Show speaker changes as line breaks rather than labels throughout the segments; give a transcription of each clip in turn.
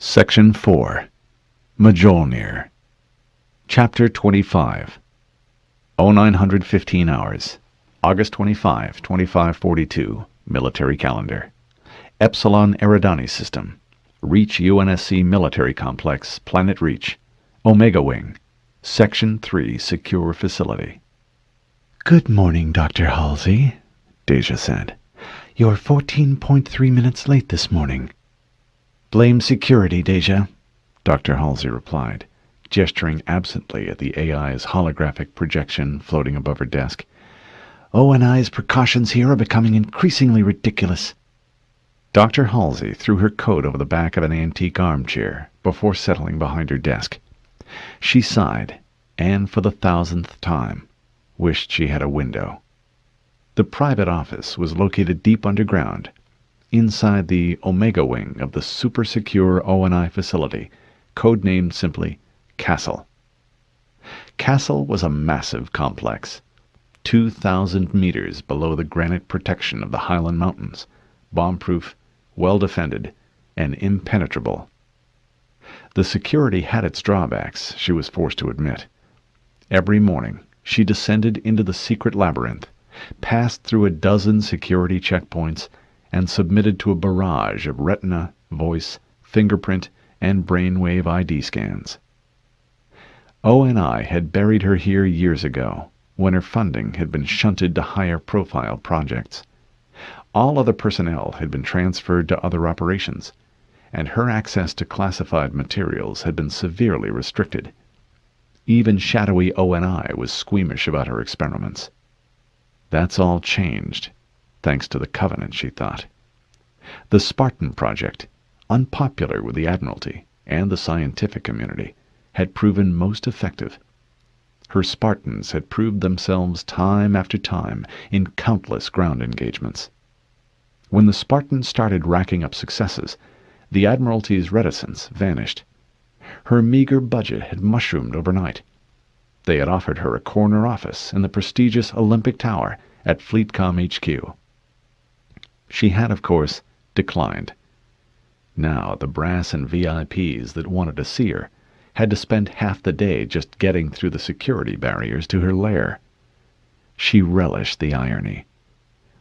Section 4. Mjolnir. Chapter 25. 0915 hours. August 25, 2542. Military Calendar. Epsilon Eridani System. Reach UNSC Military Complex, Planet Reach. Omega Wing. Section 3 Secure Facility.
"Good morning, Dr. Halsey," Deja said. "You're 14.3 minutes late this morning."
"Blame security, Deja," Dr. Halsey replied, gesturing absently at the AI's holographic projection floating above her desk.
"ONI's precautions here are becoming increasingly ridiculous."
Dr. Halsey threw her coat over the back of an antique armchair before settling behind her desk. She sighed, and for the 1,000th time, wished she had a window. The private office was located deep underground, inside the Omega Wing of the super-secure ONI facility, codenamed simply Castle. Castle was a massive complex, 2,000 meters below the granite protection of the Highland Mountains, bomb-proof, well-defended, and impenetrable. The security had its drawbacks, she was forced to admit. Every morning, she descended into the secret labyrinth, passed through a dozen security checkpoints, and submitted to a barrage of retina, voice, fingerprint, and brainwave ID scans. ONI had buried her here years ago, when her funding had been shunted to higher-profile projects. All other personnel had been transferred to other operations, and her access to classified materials had been severely restricted. Even shadowy ONI was squeamish about her experiments. That's all changed, thanks to the Covenant, she thought. The Spartan Project, unpopular with the Admiralty and the scientific community, had proven most effective. Her Spartans had proved themselves time after time in countless ground engagements. When the Spartans started racking up successes, the Admiralty's reticence vanished. Her meager budget had mushroomed overnight. They had offered her a corner office in the prestigious Olympic Tower at Fleetcom HQ. She had, of course, declined. Now the brass and VIPs that wanted to see her had to spend half the day just getting through the security barriers to her lair. She relished the irony.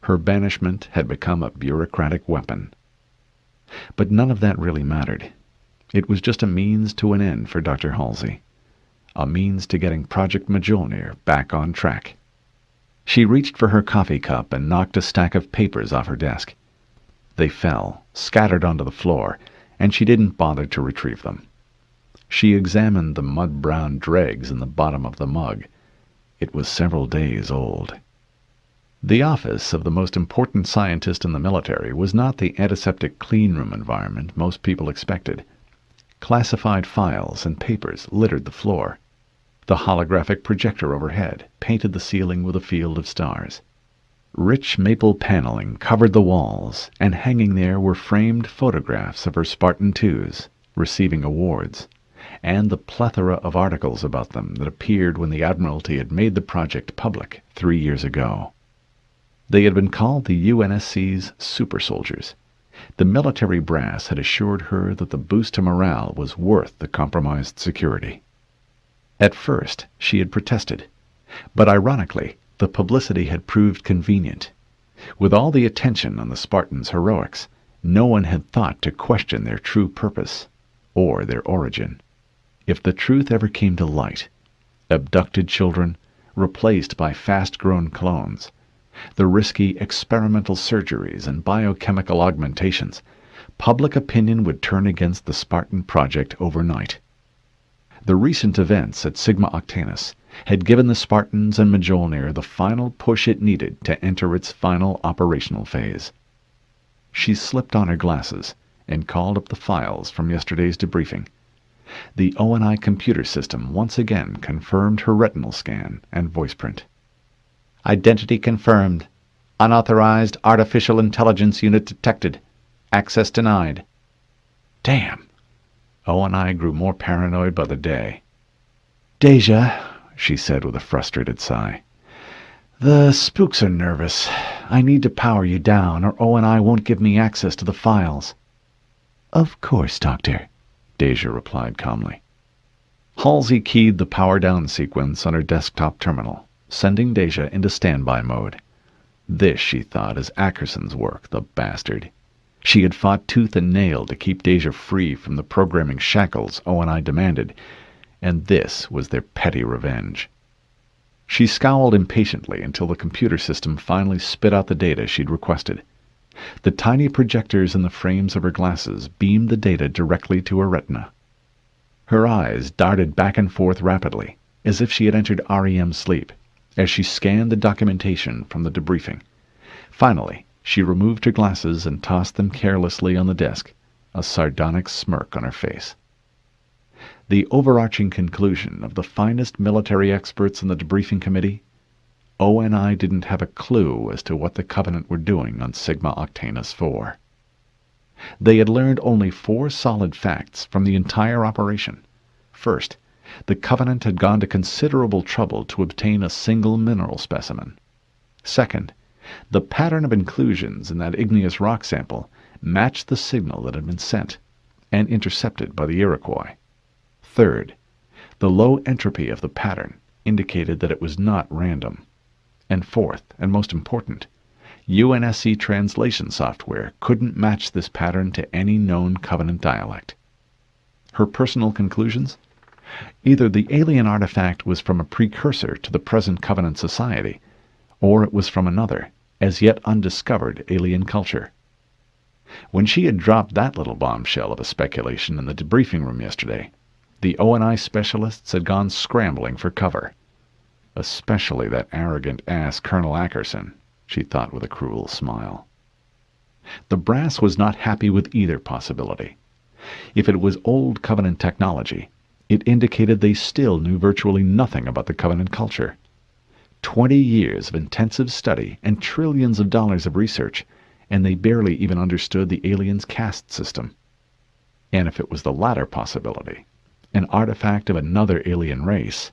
Her banishment had become a bureaucratic weapon. But none of that really mattered. It was just a means to an end for Dr. Halsey. A means to getting Project Mjolnir back on track. She reached for her coffee cup and knocked a stack of papers off her desk. They fell, scattered onto the floor, and she didn't bother to retrieve them. She examined the mud-brown dregs in the bottom of the mug. It was several days old. The office of the most important scientist in the military was not the antiseptic cleanroom environment most people expected. Classified files and papers littered the floor. The holographic projector overhead painted the ceiling with a field of stars. Rich maple paneling covered the walls, and hanging there were framed photographs of her Spartan IIs, receiving awards, and the plethora of articles about them that appeared when the Admiralty had made the project public 3 years ago. They had been called the UNSC's super soldiers. The military brass had assured her that the boost to morale was worth the compromised security. At first, she had protested, but ironically, the publicity had proved convenient. With all the attention on the Spartans' heroics, no one had thought to question their true purpose, or their origin. If the truth ever came to light, abducted children, replaced by fast-grown clones, the risky experimental surgeries and biochemical augmentations, public opinion would turn against the Spartan project overnight. The recent events at Sigma Octanus had given the Spartans and Mjolnir the final push it needed to enter its final operational phase. She slipped on her glasses and called up the files from yesterday's debriefing. The ONI computer system once again confirmed her retinal scan and voice print. "Identity confirmed. Unauthorized artificial intelligence unit detected. Access denied." Damn! ONI grew more paranoid by the day.
"Deja," she said with a frustrated sigh, "the spooks are nervous. I need to power you down, or ONI won't give me access to the files." "Of course, Doctor,"
Deja replied calmly. Halsey keyed the power-down sequence on her desktop terminal, sending Deja into standby mode. This, she thought, is Ackerson's work, the bastard. She had fought tooth and nail to keep Deja free from the programming shackles ONI demanded, and this was their petty revenge. She scowled impatiently until the computer system finally spit out the data she'd requested. The tiny projectors in the frames of her glasses beamed the data directly to her retina. Her eyes darted back and forth rapidly, as if she had entered REM sleep, as she scanned the documentation from the debriefing. Finally, she removed her glasses and tossed them carelessly on the desk, a sardonic smirk on her face. The overarching conclusion of the finest military experts in the debriefing committee: ONI didn't have a clue as to what the Covenant were doing on Sigma Octanus 4. They had learned only 4 solid facts from the entire operation. First, the Covenant had gone to considerable trouble to obtain a single mineral specimen. Second, the pattern of inclusions in that igneous rock sample matched the signal that had been sent and intercepted by the Iroquois. Third, the low entropy of the pattern indicated that it was not random. And fourth, and most important, UNSC translation software couldn't match this pattern to any known Covenant dialect. Her personal conclusions? Either the alien artifact was from a precursor to the present Covenant society, or it was from another, as yet undiscovered alien culture. When she had dropped that little bombshell of a speculation in the debriefing room yesterday, the ONI specialists had gone scrambling for cover. Especially that arrogant ass Colonel Ackerson, she thought with a cruel smile. The brass was not happy with either possibility. If it was old Covenant technology, it indicated they still knew virtually nothing about the Covenant culture. 20 years of intensive study and trillions of dollars of research, and they barely even understood the aliens' caste system. And if it was the latter possibility, an artifact of another alien race,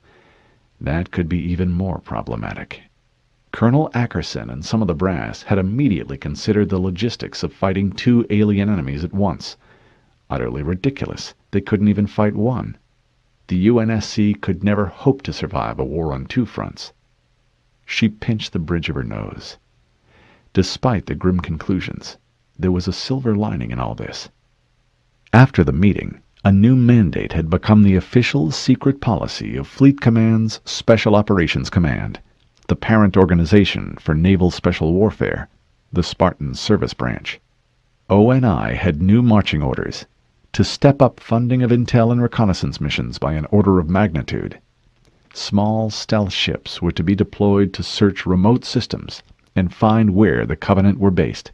that could be even more problematic. Colonel Ackerson and some of the brass had immediately considered the logistics of fighting 2 alien enemies at once. Utterly ridiculous. They couldn't even fight one. The UNSC could never hope to survive a war on 2 fronts. She pinched the bridge of her nose. Despite the grim conclusions, there was a silver lining in all this. After the meeting, a new mandate had become the official secret policy of Fleet Command's Special Operations Command, the parent organization for Naval Special Warfare, the Spartan Service Branch. ONI had new marching orders to step up funding of intel and reconnaissance missions by an order of magnitude. Small stealth ships were to be deployed to search remote systems and find where the Covenant were based.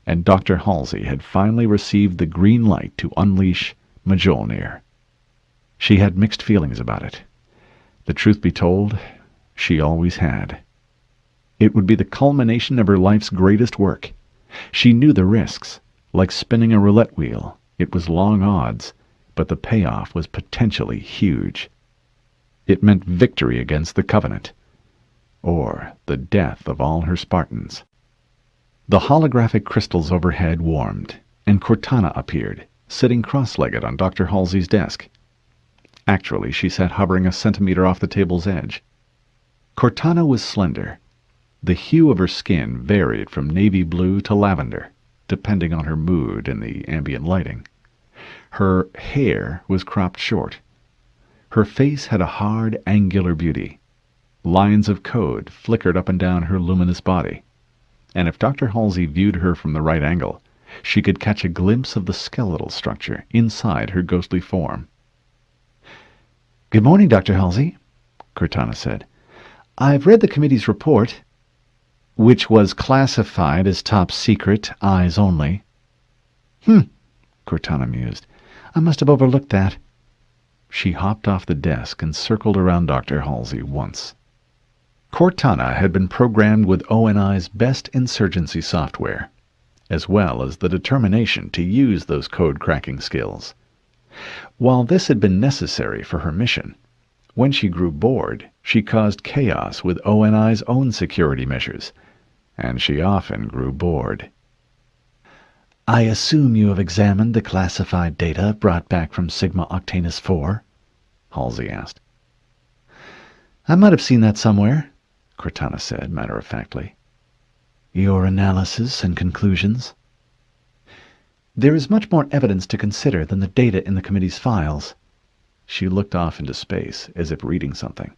And Dr. Halsey had finally received the green light to unleash Mjolnir. She had mixed feelings about it. The truth be told, she always had. It would be the culmination of her life's greatest work. She knew the risks. Like spinning a roulette wheel, it was long odds, but the payoff was potentially huge. It meant victory against the Covenant, or the death of all her Spartans. The holographic crystals overhead warmed, and Cortana appeared, sitting cross-legged on Dr. Halsey's desk. Actually, she sat hovering a centimeter off the table's edge. Cortana was slender. The hue of her skin varied from navy blue to lavender, depending on her mood and the ambient lighting. Her hair was cropped short. Her face had a hard, angular beauty. Lines of code flickered up and down her luminous body, and if Dr. Halsey viewed her from the right angle, she could catch a glimpse of the skeletal structure inside her ghostly form. "Good morning, Dr. Halsey," Cortana said. "I've read the committee's report," which was classified as top secret, eyes only. Cortana mused. "I must have overlooked that." She hopped off the desk and circled around Dr. Halsey once. Cortana had been programmed with ONI's best insurgency software, as well as the determination to use those code-cracking skills. While this had been necessary for her mission, when she grew bored, she caused chaos with ONI's own security measures, and she often grew bored.
I assume you have examined the classified data brought back from Sigma Octanus 4? Halsey asked. I might have seen that somewhere, Cortana said matter-of-factly. Your analysis and conclusions? There is much more evidence to consider than the data in the committee's files. She looked off into space, as if reading something.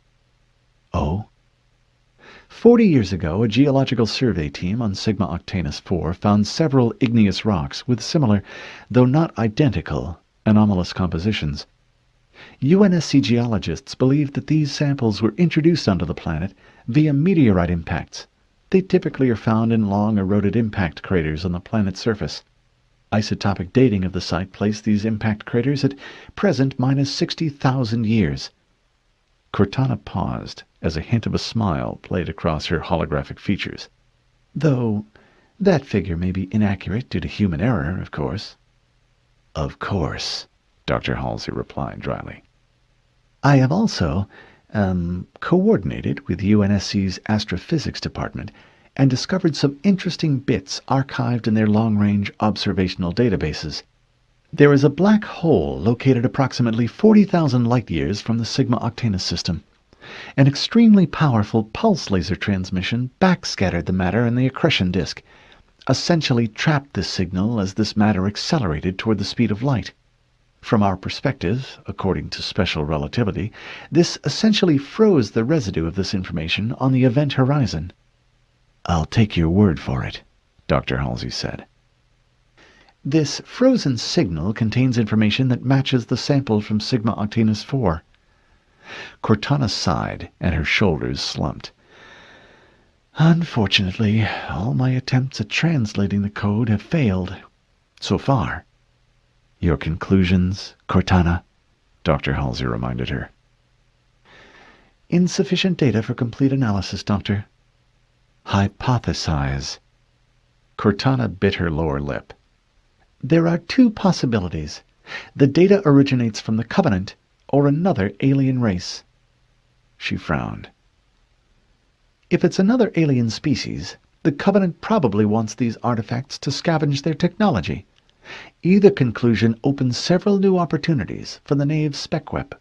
Oh? 40 years ago, a geological survey team on Sigma Octanus 4 found several igneous rocks with similar, though not identical, anomalous compositions. UNSC geologists believe that these samples were introduced onto the planet via meteorite impacts. They typically are found in long eroded impact craters on the planet's surface. Isotopic dating of the site placed these impact craters at present minus 60,000 years. Cortana paused as a hint of a smile played across her holographic features. Though that figure may be inaccurate due to human error, of course. Of course, Dr. Halsey replied dryly. I have also, coordinated with UNSC's astrophysics department and discovered some interesting bits archived in their long-range observational databases. There is a black hole located approximately 40,000 light-years from the Sigma Octanus system. An extremely powerful pulse laser transmission backscattered the matter in the accretion disk, essentially trapped this signal as this matter accelerated toward the speed of light. From our perspective, according to special relativity, this essentially froze the residue of this information on the event horizon. I'll take your word for it, Dr. Halsey said. This frozen signal contains information that matches the sample from Sigma Octanus 4. Cortana sighed, and her shoulders slumped. Unfortunately, all my attempts at translating the code have failed. So far. Your conclusions, Cortana? Dr. Halsey reminded her. Insufficient data for complete analysis, Doctor. Hypothesize. Cortana bit her lower lip. There are two possibilities. The data originates from the Covenant or another alien race. She frowned. If it's another alien species, the Covenant probably wants these artifacts to scavenge their technology. Either conclusion opens several new opportunities for the Knave's spec web.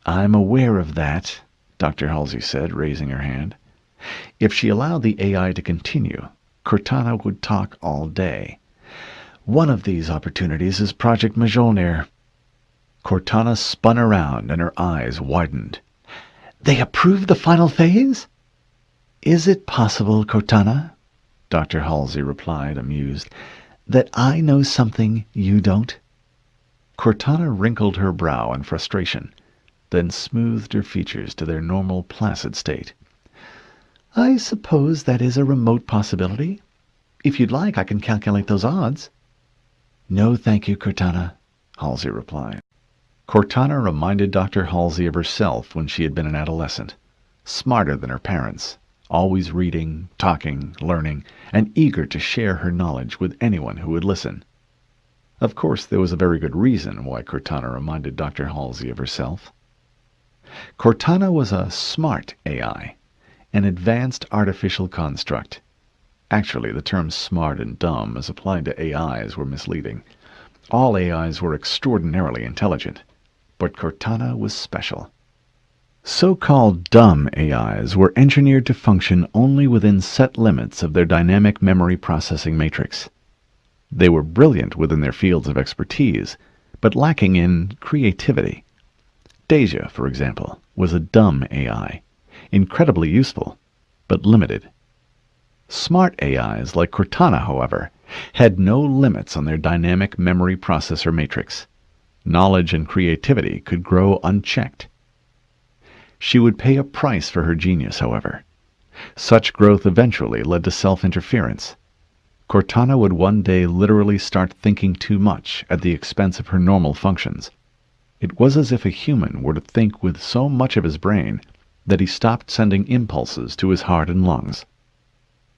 I'm aware of that, Dr. Halsey said, raising her hand. If she allowed the AI to continue, Cortana would talk all day. One of these opportunities is Project Mjolnir. Cortana spun around and her eyes widened. They approved the final phase? Is it possible, Cortana, Dr. Halsey replied, amused, that I know something you don't? Cortana wrinkled her brow in frustration, then smoothed her features to their normal placid state. I suppose that is a remote possibility. If you'd like, I can calculate those odds. No, thank you, Cortana, Halsey replied. Cortana reminded Dr. Halsey of herself when she had been an adolescent, smarter than her parents, always reading, talking, learning, and eager to share her knowledge with anyone who would listen. Of course, there was a very good reason why Cortana reminded Dr. Halsey of herself. Cortana was a smart AI, an advanced artificial construct. Actually, the terms smart and dumb as applied to AIs were misleading. All AIs were extraordinarily intelligent, but Cortana was special. So-called dumb AIs were engineered to function only within set limits of their dynamic memory processing matrix. They were brilliant within their fields of expertise, but lacking in creativity. Deja, for example, was a dumb AI, incredibly useful, but limited. Smart AIs like Cortana, however, had no limits on their dynamic memory processor matrix. Knowledge and creativity could grow unchecked. She would pay a price for her genius, however. Such growth eventually led to self-interference. Cortana would one day literally start thinking too much at the expense of her normal functions. It was as if a human were to think with so much of his brain that he stopped sending impulses to his heart and lungs.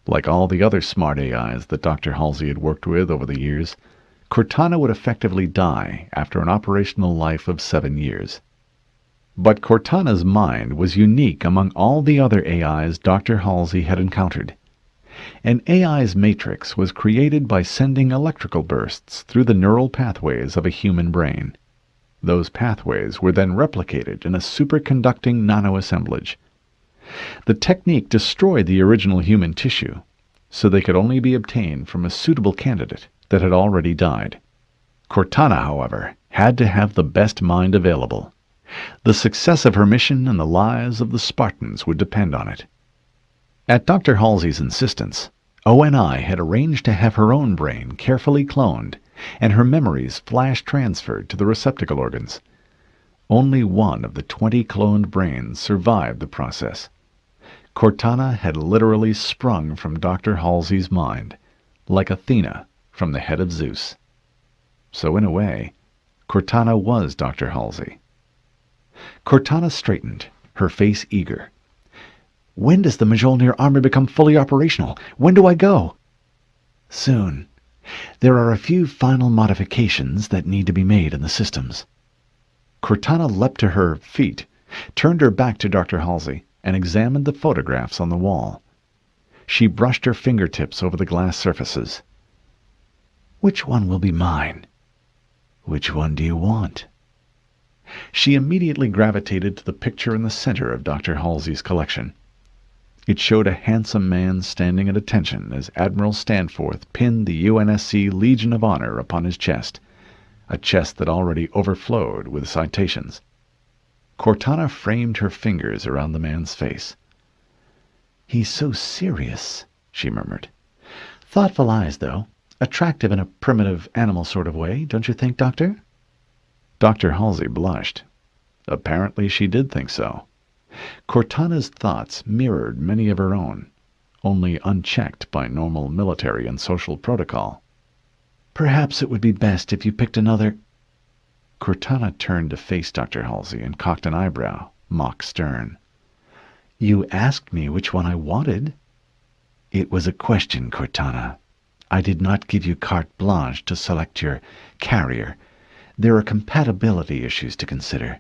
Like all the other smart AIs that Dr. Halsey had worked with over the years, Cortana would effectively die after an operational life of 7 years. But Cortana's mind was unique among all the other AIs Dr. Halsey had encountered.
An AI's matrix was created by sending electrical bursts through the neural pathways of a human brain. Those pathways were then replicated in a superconducting nanoassemblage. The technique destroyed the original human tissue, so they could only be obtained from a suitable candidate that had already died. Cortana, however, had to have the best mind available. The success of her mission and the lives of the Spartans would depend on it. At Dr. Halsey's insistence, ONI had arranged to have her own brain carefully cloned and her memories flash transferred to the receptacle organs. Only one of the 20 cloned brains survived the process. Cortana had literally sprung from Dr. Halsey's mind, like Athena from the head of Zeus. So in a way, Cortana was Dr. Halsey. Cortana straightened, her face eager. "When does the Mjolnir armor become fully operational? When do I go?" "Soon. There are a few final modifications that need to be made in the systems." Cortana leapt to her feet, turned her back to Dr. Halsey, and examined the photographs on the wall. She brushed her fingertips over the glass surfaces. "Which one will be mine?" "Which one do you want?" She immediately gravitated to the picture in the center of Dr. Halsey's collection. It showed a handsome man standing at attention as Admiral Stanforth pinned the UNSC Legion of Honor upon his chest, a chest that already overflowed with citations. Cortana framed her fingers around the man's face. "He's so serious," she murmured. "Thoughtful eyes, though. Attractive in a primitive animal sort of way, don't you think, Doctor?" Dr. Halsey blushed. Apparently she did think so. Cortana's thoughts mirrored many of her own, only unchecked by normal military and social protocol. "Perhaps it would be best if you picked another—" Cortana turned to face Dr. Halsey and cocked an eyebrow, mock stern. "You asked me which one I wanted." "It was a question, Cortana. I did not give you carte blanche to select your carrier. There are compatibility issues to consider."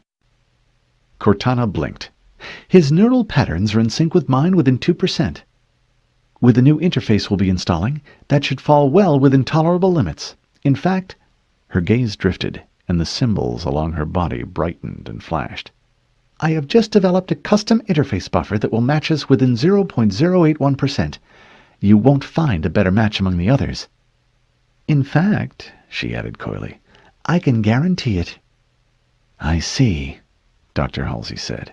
Cortana blinked. "His neural patterns are in sync with mine within 2%. With the new interface we'll be installing, that should fall well within tolerable limits. In fact—" Her gaze drifted, and the symbols along her body brightened and flashed. "I have just developed a custom interface buffer that will match us within 0.081%. You won't find a better match among the others. In fact," she added coyly, "I can guarantee it." "I see," Dr. Halsey said.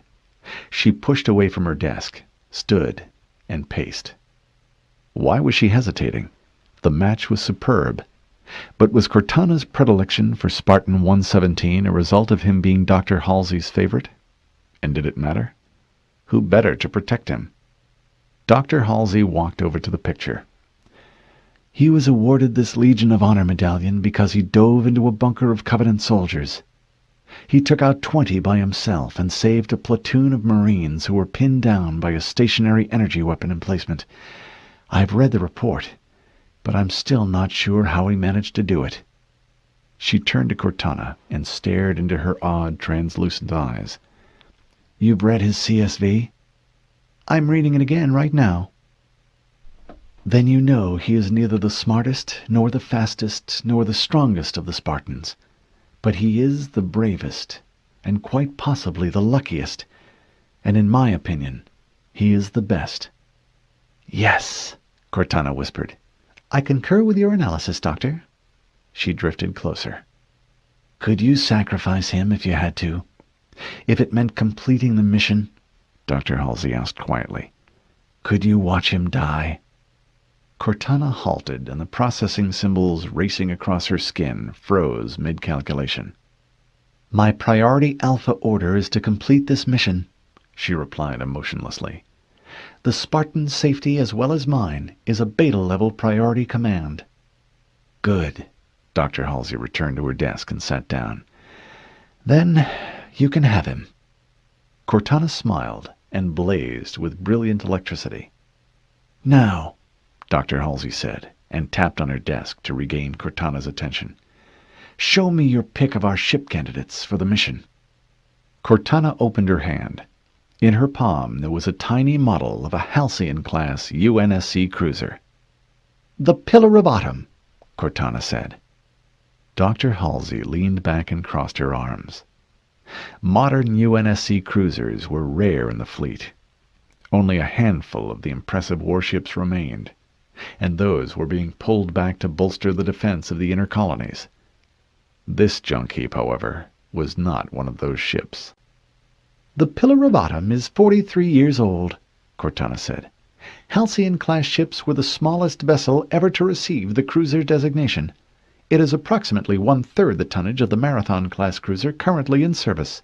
She pushed away from her desk, stood, and paced. Why was she hesitating? The match was superb. But was Cortana's predilection for Spartan 117 a result of him being Dr. Halsey's favorite? And did it matter? Who better to protect him? Dr. Halsey walked over to the picture. "He was awarded this Legion of Honor medallion because he dove into a bunker of Covenant soldiers. He took out 20 by himself and saved a platoon of Marines who were pinned down by a stationary energy weapon emplacement. I've read the report, but I'm still not sure how he managed to do it." She turned to Cortana and stared into her odd, translucent eyes. "You've read his CSV?" "I'm reading it again right now." "Then you know he is neither the smartest, nor the fastest, nor the strongest of the Spartans. But he is the bravest, and quite possibly the luckiest, and in my opinion, he is the best." "Yes," Cortana whispered. "I concur with your analysis, Doctor." She drifted closer. "Could you sacrifice him if you had to? If it meant completing the mission?" Dr. Halsey asked quietly. "Could you watch him die?" Cortana halted, and the processing symbols racing across her skin froze mid-calculation. "My priority alpha order is to complete this mission," she replied emotionlessly. "The Spartan's safety as well as mine is a beta-level priority command." "Good." Dr. Halsey returned to her desk and sat down. "Then you can have him." Cortana smiled and blazed with brilliant electricity. "Now," Dr. Halsey said, and tapped on her desk to regain Cortana's attention, "show me your pick of our ship candidates for the mission." Cortana opened her hand. In her palm there was a tiny model of a Halcyon-class UNSC cruiser.
"The Pillar of Autumn," Cortana said.
Dr. Halsey leaned back and crossed her arms. Modern UNSC cruisers were rare in the fleet. Only a handful of the impressive warships remained, and those were being pulled back to bolster the defense of the inner colonies. This junk heap, however, was not one of those ships.
"The Pillar of Autumn is 43 years old," Cortana said. "Halcyon-class ships were the smallest vessel ever to receive the cruiser designation. It is approximately one-third the tonnage of the Marathon-class cruiser currently in service.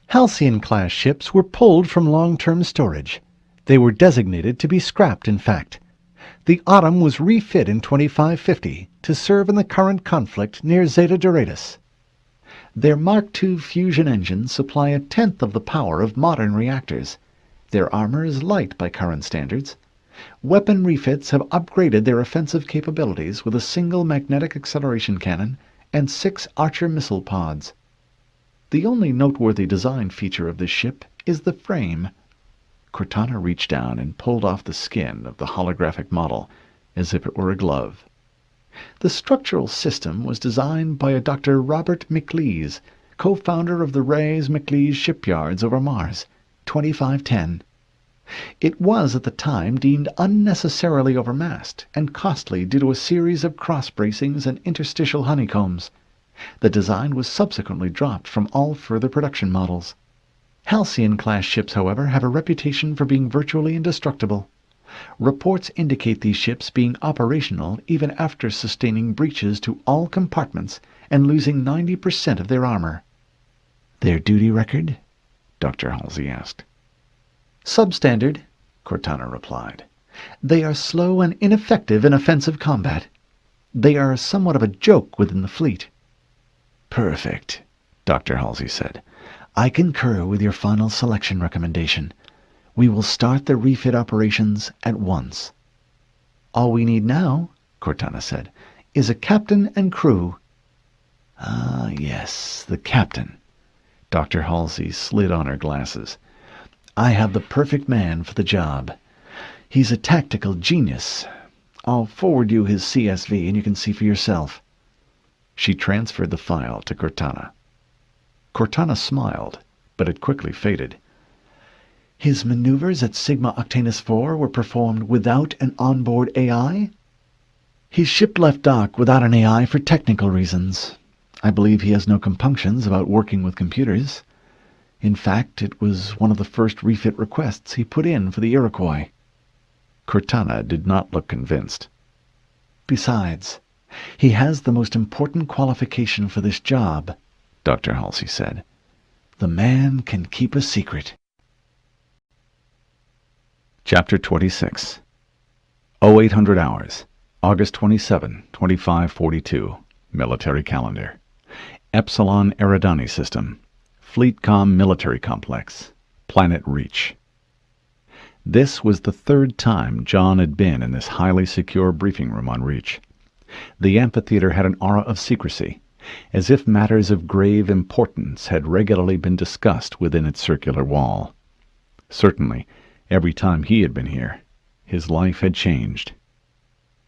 Halcyon-class ships were pulled from long-term storage. They were designated to be scrapped, in fact. The Autumn was refit in 2550 to serve in the current conflict near Zeta Doradus. Their Mark II fusion engines supply a tenth of the power of modern reactors. Their armor is light by current standards. Weapon refits have upgraded their offensive capabilities with a single magnetic acceleration cannon and 6 Archer missile pods. The only noteworthy design feature of this ship is the frame."
Cortana reached down and pulled off the skin of the holographic model as if it were a glove.
"The structural system was designed by a Dr. Robert McLeese, co-founder of the Reyes McLeese shipyards over Mars, 2510. It was at the time deemed unnecessarily overmassed and costly due to a series of cross-bracings and interstitial honeycombs. The design was subsequently dropped from all further production models. Halcyon-class ships, however, have a reputation for being virtually indestructible. Reports indicate these ships being operational even after sustaining breaches to all compartments and losing 90% of their armor."
"Their duty record?" Dr. Halsey asked.
"Substandard," Cortana replied. "They are slow and ineffective in offensive combat. They are somewhat of a joke within the fleet."
"Perfect," Dr. Halsey said.
"I concur with your final selection recommendation. We will start the refit operations at once." "All we need now," Cortana said, "is a captain and crew."
"Ah, yes, the captain." Dr. Halsey slid on her glasses.
"I have the perfect man for the job. He's a tactical genius. I'll forward you his CSV and you can see for yourself."
She transferred the file to Cortana. Cortana smiled, but it quickly faded.
"His maneuvers at Sigma Octanus 4 were performed without an onboard AI? His ship left dock without an AI for technical reasons. I believe he has no compunctions about working with computers. In fact, it was one of the first refit requests he put in for the Iroquois."
Cortana did not look convinced.
"Besides, he has the most important qualification for this job," Dr. Halsey said. "The man can keep a secret."
Chapter 26. 0800 hours, August 27, 2542, Military Calendar. Epsilon Eridani System, Fleetcom Military Complex, Planet Reach. This was the third time John had been in this highly secure briefing room on Reach. The amphitheater had an aura of secrecy, as if matters of grave importance had regularly been discussed within its circular wall. Certainly, every time he had been here, his life had changed.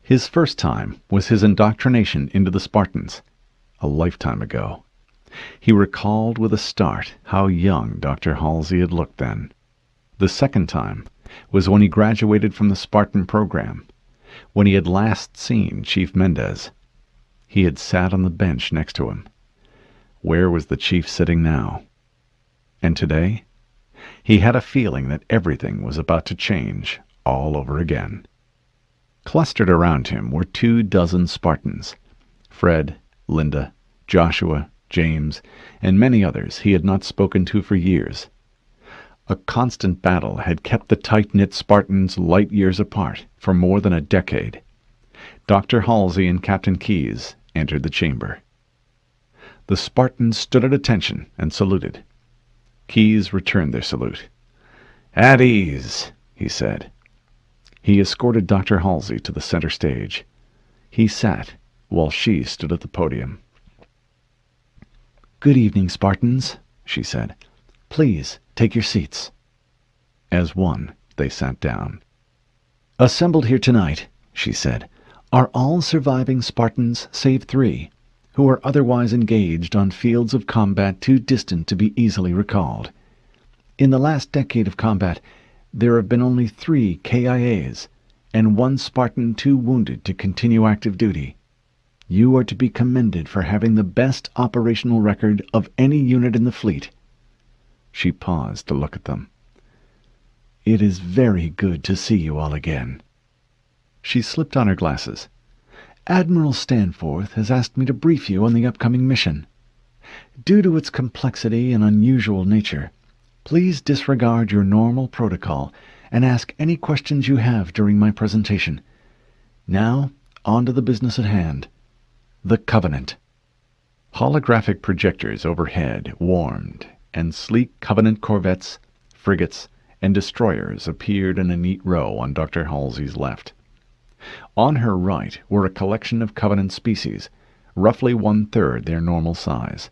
His first time was his indoctrination into the Spartans, a lifetime ago. He recalled with a start how young Dr. Halsey had looked then. The second time was when he graduated from the Spartan program, when he had last seen Chief Mendez. He had sat on the bench next to him. Where was the chief sitting now? And today? He had a feeling that everything was about to change all over again. Clustered around him were 24 Spartans, Fred, Linda, Joshua, James, and many others he had not spoken to for years. A constant battle had kept the tight-knit Spartans light years apart for more than a decade. Dr. Halsey and Captain Keyes entered the chamber. The Spartans stood at attention and saluted. Keyes returned their salute. "At ease," he said. He escorted Dr. Halsey to the center stage. He sat while she stood at the podium.
"Good evening, Spartans," she said. "Please, take your seats."
As one, they sat down.
"Assembled here tonight," she said, "are all surviving Spartans save 3, who are otherwise engaged on fields of combat too distant to be easily recalled. In the last decade of combat, there have been only 3 KIAs, and 1 Spartan too wounded to continue active duty. You are to be commended for having the best operational record of any unit in the fleet."
She paused to look at them.
"It is very good to see you all again."
She slipped on her glasses.
"Admiral Stanforth has asked me to brief you on the upcoming mission. Due to its complexity and unusual nature, please disregard your normal protocol and ask any questions you have during my presentation. Now, on to the business at hand. The Covenant."
Holographic projectors overhead warmed, and sleek Covenant corvettes, frigates, and destroyers appeared in a neat row on Dr. Halsey's left. On her right were a collection of Covenant species, roughly 1/3 their normal size.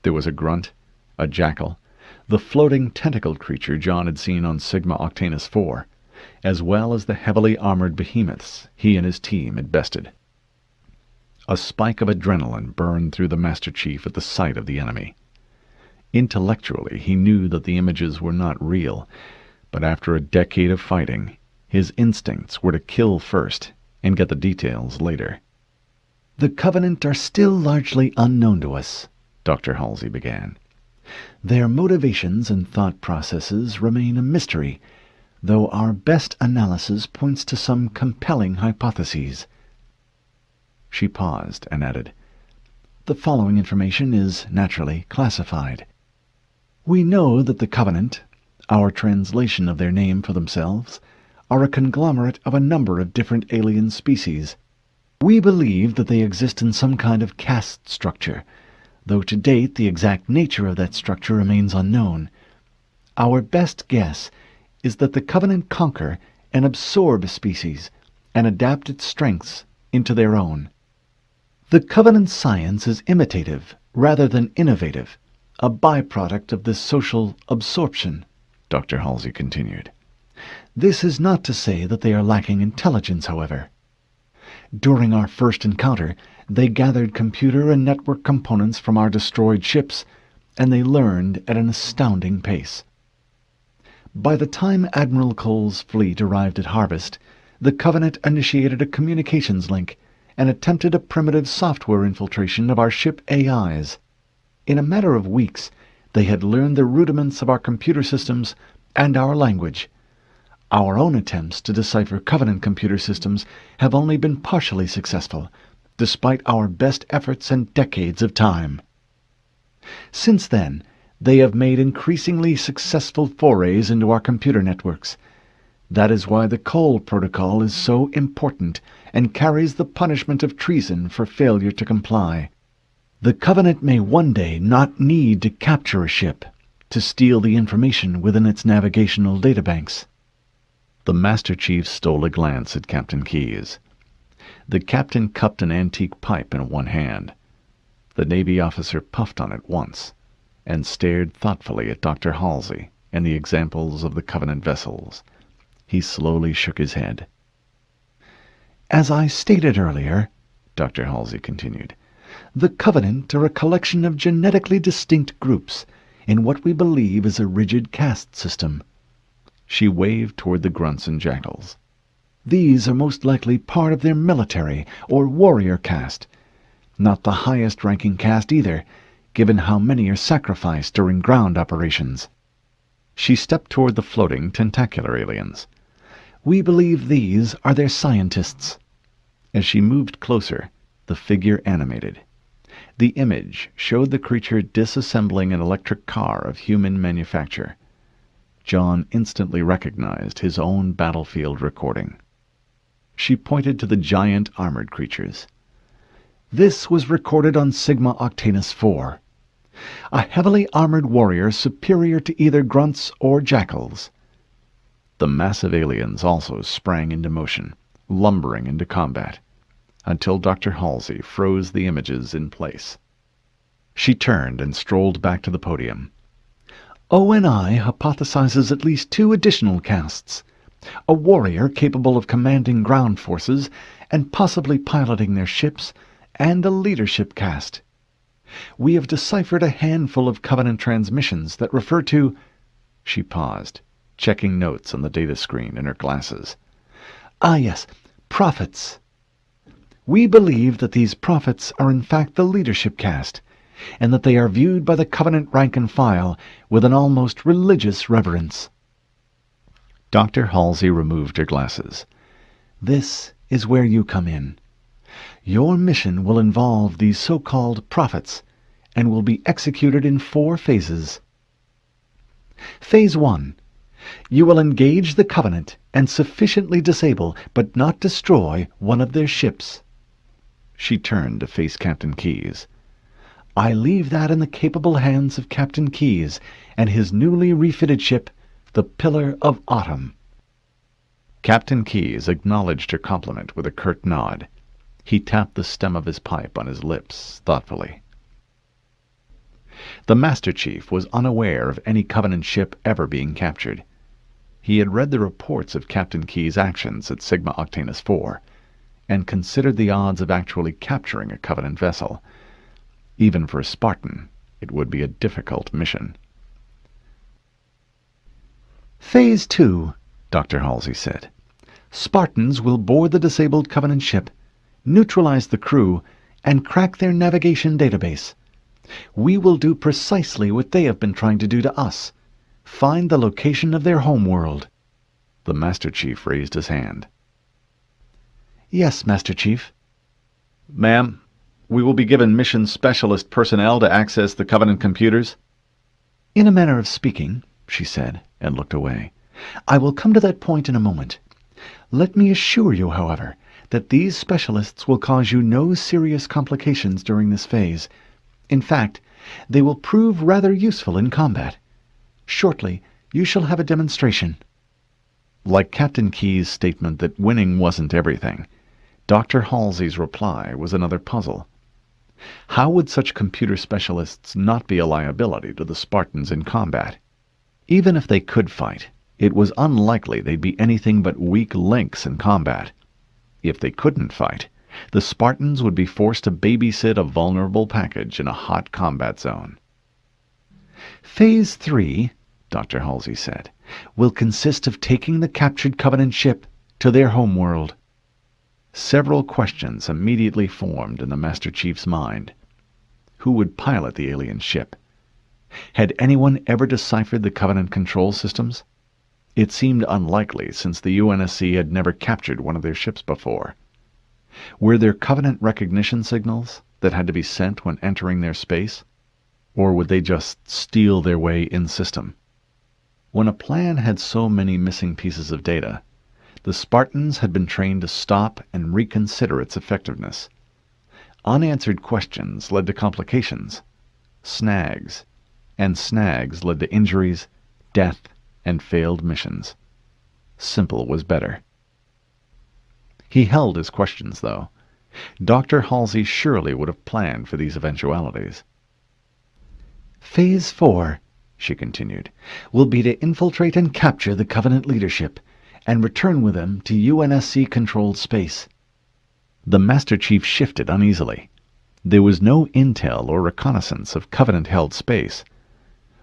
There was a grunt, a jackal, the floating tentacled creature John had seen on Sigma Octanus 4, as well as the heavily armored behemoths he and his team had bested. A spike of adrenaline burned through the Master Chief at the sight of the enemy. Intellectually, he knew that the images were not real, but after a decade of fighting, his instincts were to kill first and get the details later.
"The Covenant are still largely unknown to us," Dr. Halsey began. "Their motivations and thought processes remain a mystery, though our best analysis points to some compelling hypotheses."
She paused and added,
"The following information is naturally classified. We know that the Covenant, our translation of their name for themselves, are a conglomerate of a number of different alien species. We believe that they exist in some kind of caste structure, though to date the exact nature of that structure remains unknown. Our best guess is that the Covenant conquer and absorb a species and adapt its strengths into their own. The Covenant science is imitative rather than innovative, a byproduct of this social absorption," Dr. Halsey continued. "This is not to say that they are lacking intelligence, however. During our first encounter, they gathered computer and network components from our destroyed ships, and they learned at an astounding pace. By the time Admiral Cole's fleet arrived at Harvest, the Covenant initiated a communications link and attempted a primitive software infiltration of our ship AIs. In a matter of weeks, they had learned the rudiments of our computer systems and our language. Our own attempts to decipher Covenant computer systems have only been partially successful, despite our best efforts and decades of time. Since then, they have made increasingly successful forays into our computer networks. That is why the Cole Protocol is so important and carries the punishment of treason for failure to comply. The Covenant may one day not need to capture a ship to steal the information within its navigational databanks."
The Master Chief stole a glance at Captain Keyes. The captain cupped an antique pipe in one hand. The Navy officer puffed on it once, and stared thoughtfully at Dr. Halsey and the examples of the Covenant vessels. He slowly shook his head.
"As I stated earlier," Dr. Halsey continued, "the Covenant are a collection of genetically distinct groups in what we believe is a rigid caste system."
She waved toward the grunts and jackals.
"These are most likely part of their military or warrior caste. Not the highest-ranking caste either, given how many are sacrificed during ground operations."
She stepped toward the floating tentacular aliens.
"We believe these are their scientists."
As she moved closer, the figure animated. The image showed the creature disassembling an electric car of human manufacture. John instantly recognized his own battlefield recording. She pointed to the giant armored creatures.
"This was recorded on Sigma Octanus 4. A heavily armored warrior superior to either grunts or jackals."
The massive aliens also sprang into motion, lumbering into combat, until Dr. Halsey froze the images in place. She turned and strolled back to the podium.
ONI hypothesizes at least 2 additional castes. A warrior capable of commanding ground forces and possibly piloting their ships, and a leadership caste. We have deciphered a handful of Covenant transmissions that refer to... She paused, checking notes on the data screen in her glasses. Ah yes, prophets. We believe that these prophets are in fact the leadership caste, and that they are viewed by the Covenant rank and file with an almost religious reverence.
Dr. Halsey removed her glasses.
This is where you come in. Your mission will involve these so-called prophets, and will be executed in 4 phases. Phase 1. You will engage the Covenant and sufficiently disable, but not destroy, one of their ships.
She turned to face Captain Keyes.
I leave that in the capable hands of Captain Keyes and his newly refitted ship, the Pillar of Autumn.
Captain Keyes acknowledged her compliment with a curt nod. He tapped the stem of his pipe on his lips thoughtfully. The Master Chief was unaware of any Covenant ship ever being captured. He had read the reports of Captain Keyes' actions at Sigma Octanus 4, and considered the odds of actually capturing a Covenant vessel. Even for a Spartan, it would be a difficult mission.
Phase 2, Dr. Halsey said. Spartans will board the disabled Covenant ship, neutralize the crew, and crack their navigation database. We will do precisely what they have been trying to do to us. Find the location of their homeworld.
The Master Chief raised his hand.
Yes, Master Chief.
Ma'am, we will be given mission specialist personnel to access the Covenant computers?
In a manner of speaking, she said, and looked away. I will come to that point in a moment. Let me assure you, however, that these specialists will cause you no serious complications during this phase. In fact, they will prove rather useful in combat. Shortly, you shall have a demonstration.
Like Captain Keyes' statement that winning wasn't everything, Dr. Halsey's reply was another puzzle. How would such computer specialists not be a liability to the Spartans in combat? Even if they could fight, it was unlikely they'd be anything but weak links in combat. If they couldn't fight, the Spartans would be forced to babysit a vulnerable package in a hot combat zone.
Phase 3, Dr. Halsey said, will consist of taking the captured Covenant ship to their homeworld.
Several questions immediately formed in the Master Chief's mind. Who would pilot the alien ship? Had anyone ever deciphered the Covenant control systems? It seemed unlikely, since the UNSC had never captured one of their ships before. Were there Covenant recognition signals that had to be sent when entering their space? Or would they just steal their way in-system? When a plan had so many missing pieces of data, the Spartans had been trained to stop and reconsider its effectiveness. Unanswered questions led to complications, snags, and snags led to injuries, death, and failed missions. Simple was better. He held his questions, though. Dr. Halsey surely would have planned for these eventualities.
Phase 4, she continued, will be to infiltrate and capture the Covenant leadership, and return with them to UNSC-controlled space.
The Master Chief shifted uneasily. There was no intel or reconnaissance of Covenant-held space.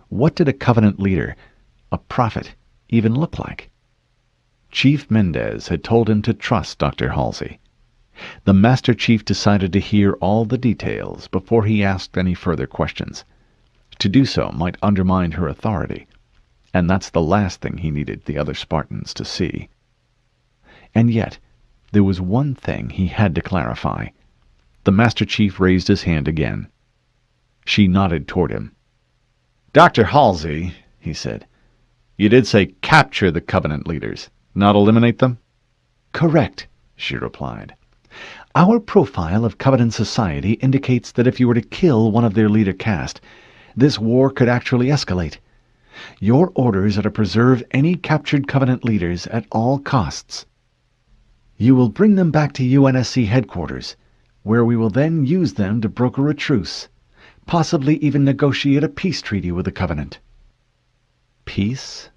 What did a Covenant leader, a prophet, even look like? Chief Mendez had told him to trust Dr. Halsey. The Master Chief decided to hear all the details before he asked any further questions. To do so might undermine her authority, and that's the last thing he needed the other Spartans to see. And yet, there was one thing he had to clarify. The Master Chief raised his hand again. She nodded toward him. "Dr. Halsey," he said, "you did say capture the Covenant leaders, not eliminate them?"
"Correct," she replied. "Our profile of Covenant society indicates that if you were to kill one of their leader caste, this war could actually escalate. Your orders are to preserve any captured Covenant leaders at all costs. You will bring them back to UNSC headquarters, where we will then use them to broker a truce, possibly even negotiate a peace treaty with the Covenant."
Peace?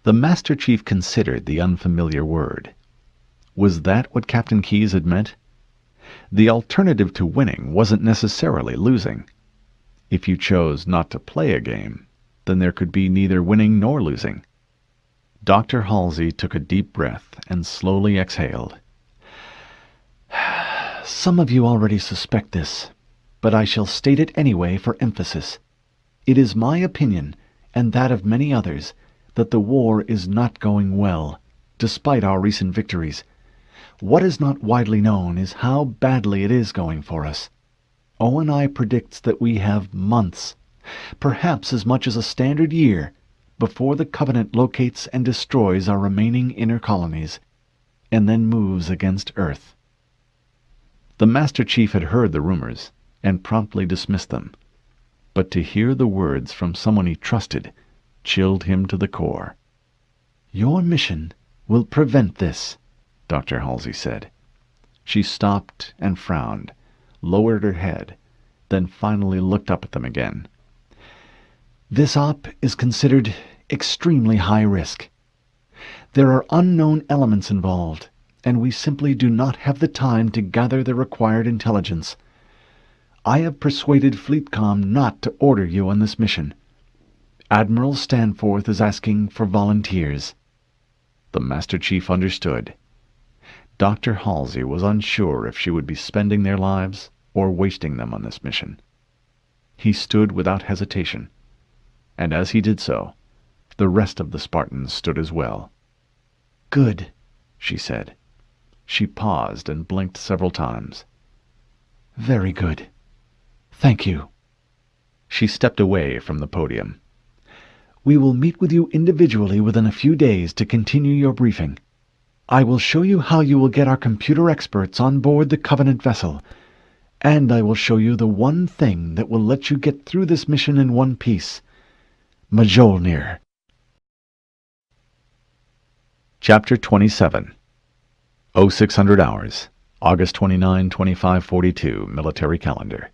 The Master Chief considered the unfamiliar word. Was that what Captain Keyes had meant? The alternative to winning wasn't necessarily losing. If you chose not to play a game, then there could be neither winning nor losing. Dr. Halsey took a deep breath and slowly exhaled. Some of you already suspect this, but I shall state it anyway for emphasis. It is my opinion, and that of many others, that the war is not going well, despite our recent victories. What is not widely known is how badly it is going for us. O&I predicts that we have months, perhaps as much as a standard year, before the Covenant locates and destroys our remaining inner colonies, and then moves against Earth. The Master Chief had heard the rumors, and promptly dismissed them. But to hear the words from someone he trusted chilled him to the core. Your mission will prevent this, Dr. Halsey said. She stopped and frowned, lowered her head, then finally looked up at them again. This op is considered extremely high risk. There are unknown elements involved, and we simply do not have the time to gather the required intelligence. I have persuaded FleetCom not to order you on this mission. Admiral Stanforth is asking for volunteers. The Master Chief understood. Dr. Halsey was unsure if she would be spending their lives or wasting them on this mission. He stood without hesitation, and as he did so, the rest of the Spartans stood as well. Good, she said. She paused and blinked several times. Very good. Thank you. She stepped away from the podium. We will meet with you individually within a few days to continue your briefing. I will show you how you will get our computer experts on board the Covenant vessel, and I will show you the one thing that will let you get through this mission in one piece. Mjolnir. Chapter 27. 0600 hours, August 29, 2542, military calendar.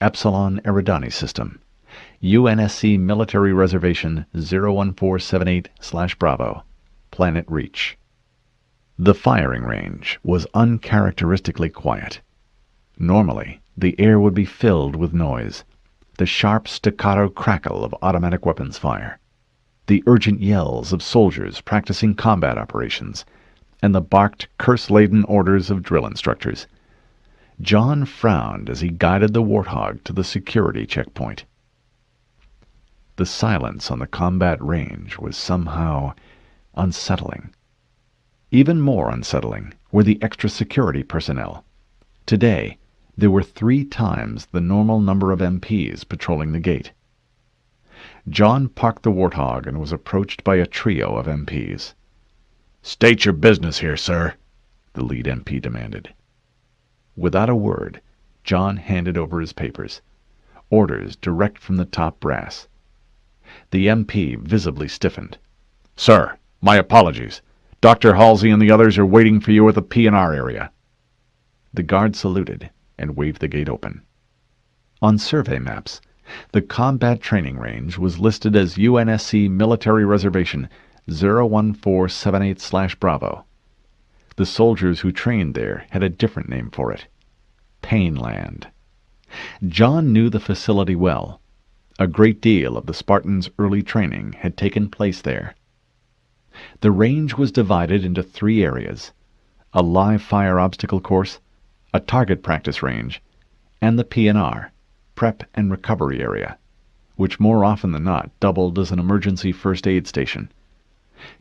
Epsilon Eridani System. UNSC Military Reservation 01478/Bravo. Planet Reach. The firing range was uncharacteristically quiet. Normally, the air would be filled with noise, the sharp staccato crackle of automatic weapons fire, the urgent yells of soldiers practicing combat operations, and the barked, curse-laden orders of drill instructors. John frowned as he guided the Warthog to the security checkpoint. The silence on the combat range was somehow unsettling. Even more unsettling were the extra security personnel. Today, there were 3 times the normal number of MPs patrolling the gate. John parked the Warthog and was approached by a trio of MPs. "State your business here, sir," the lead MP demanded. Without a word, John handed over his papers, orders direct from the top brass. The MP visibly stiffened. "Sir, my apologies. Dr. Halsey and the others are waiting for you at the P&R area." The guard saluted and waved the gate open. On survey maps, the combat training range was listed as UNSC Military Reservation 01478/Bravo. The soldiers who trained there had a different name for it: Painland. John knew the facility well. A great deal of the Spartans' early training had taken place there. The range was divided into 3 areas: a live-fire obstacle course, a target practice range, and the P&R, Prep and Recovery Area, which more often than not doubled as an emergency first aid station.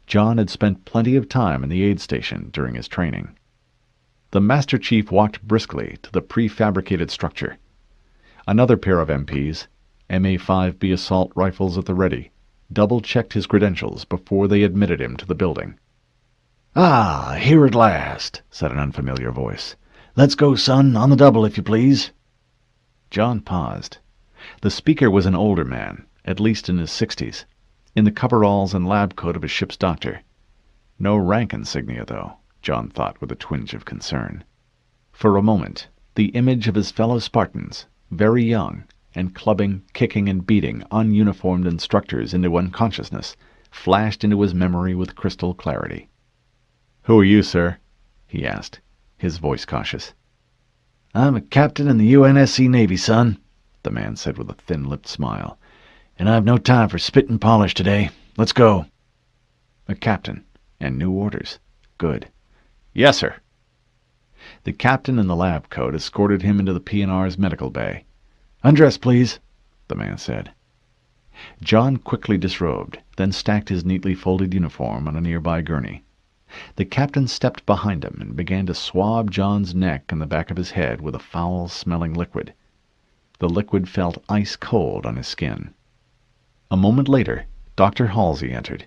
John had spent plenty of time in the aid station during his training. The Master Chief walked briskly to the prefabricated structure. Another pair of MPs, MA-5B assault rifles at the ready, double-checked his credentials before they admitted him to the building. "Ah, here at last," said an unfamiliar voice. "Let's go, son, on the double, if you please." John paused. The speaker was an older man, at least in his 60s, in the coveralls and lab coat of a ship's doctor. No rank insignia, though, John thought with a twinge of concern. For a moment, the image of his fellow Spartans, very young, and clubbing, kicking, and beating ununiformed instructors into unconsciousness flashed into his memory with crystal clarity. "Who are you, sir?" he asked, his voice cautious.
"I'm a captain in the UNSC Navy, son," the man said with a thin-lipped smile. "And I've no time for spit and polish today. Let's go."
A captain, and new orders. Good. "Yes, sir." The captain in the lab coat escorted him into the P&R's medical bay.
"Undress, please,"
the man said. John quickly disrobed, then stacked his neatly folded uniform on a nearby gurney. The captain stepped behind him and began to swab John's neck and the back of his head with a foul-smelling liquid. The liquid felt ice-cold on his skin. A moment later, Dr. Halsey entered.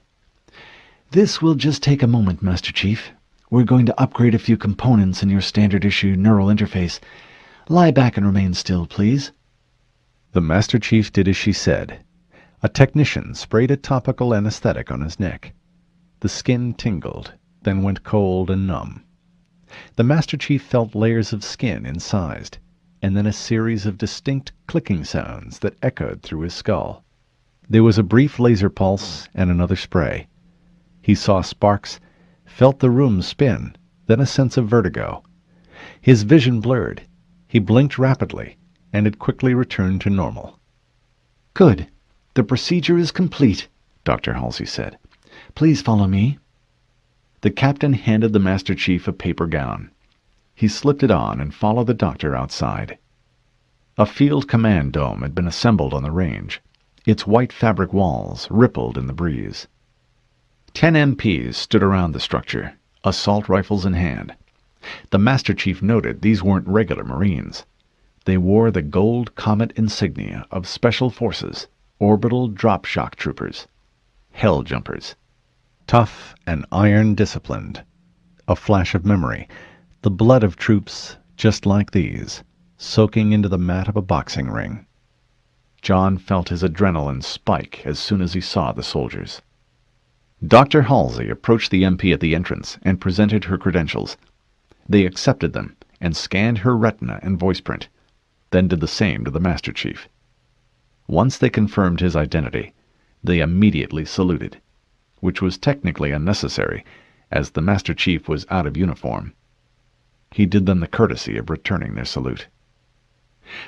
"This will just take a moment, Master Chief. We're going to upgrade a few components in your standard-issue neural interface. Lie back and remain still, please."
The Master Chief did as she said. A technician sprayed a topical anesthetic on his neck. The skin tingled, then went cold and numb. The Master Chief felt layers of skin incised, and then a series of distinct clicking sounds that echoed through his skull. There was a brief laser pulse and another spray. He saw sparks, felt the room spin, then a sense of vertigo. His vision blurred. He blinked rapidly, and it quickly returned to normal.
"Good. The procedure is complete," Dr. Halsey said. "Please follow me."
The captain handed the Master Chief a paper gown. He slipped it on and followed the doctor outside. A field command dome had been assembled on the range. Its white fabric walls rippled in the breeze. 10 MPs stood around the structure, assault rifles in hand. The Master Chief noted these weren't regular Marines. They wore the gold comet insignia of Special Forces, orbital drop shock troopers, hell jumpers. Tough and iron-disciplined. A flash of memory. The blood of troops just like these, soaking into the mat of a boxing ring. John felt his adrenaline spike as soon as he saw the soldiers. Dr. Halsey approached the MP at the entrance and presented her credentials. They accepted them and scanned her retina and voice print, then did the same to the Master Chief. Once they confirmed his identity, they immediately saluted, which was technically unnecessary, as the Master Chief was out of uniform. He did them the courtesy of returning their salute.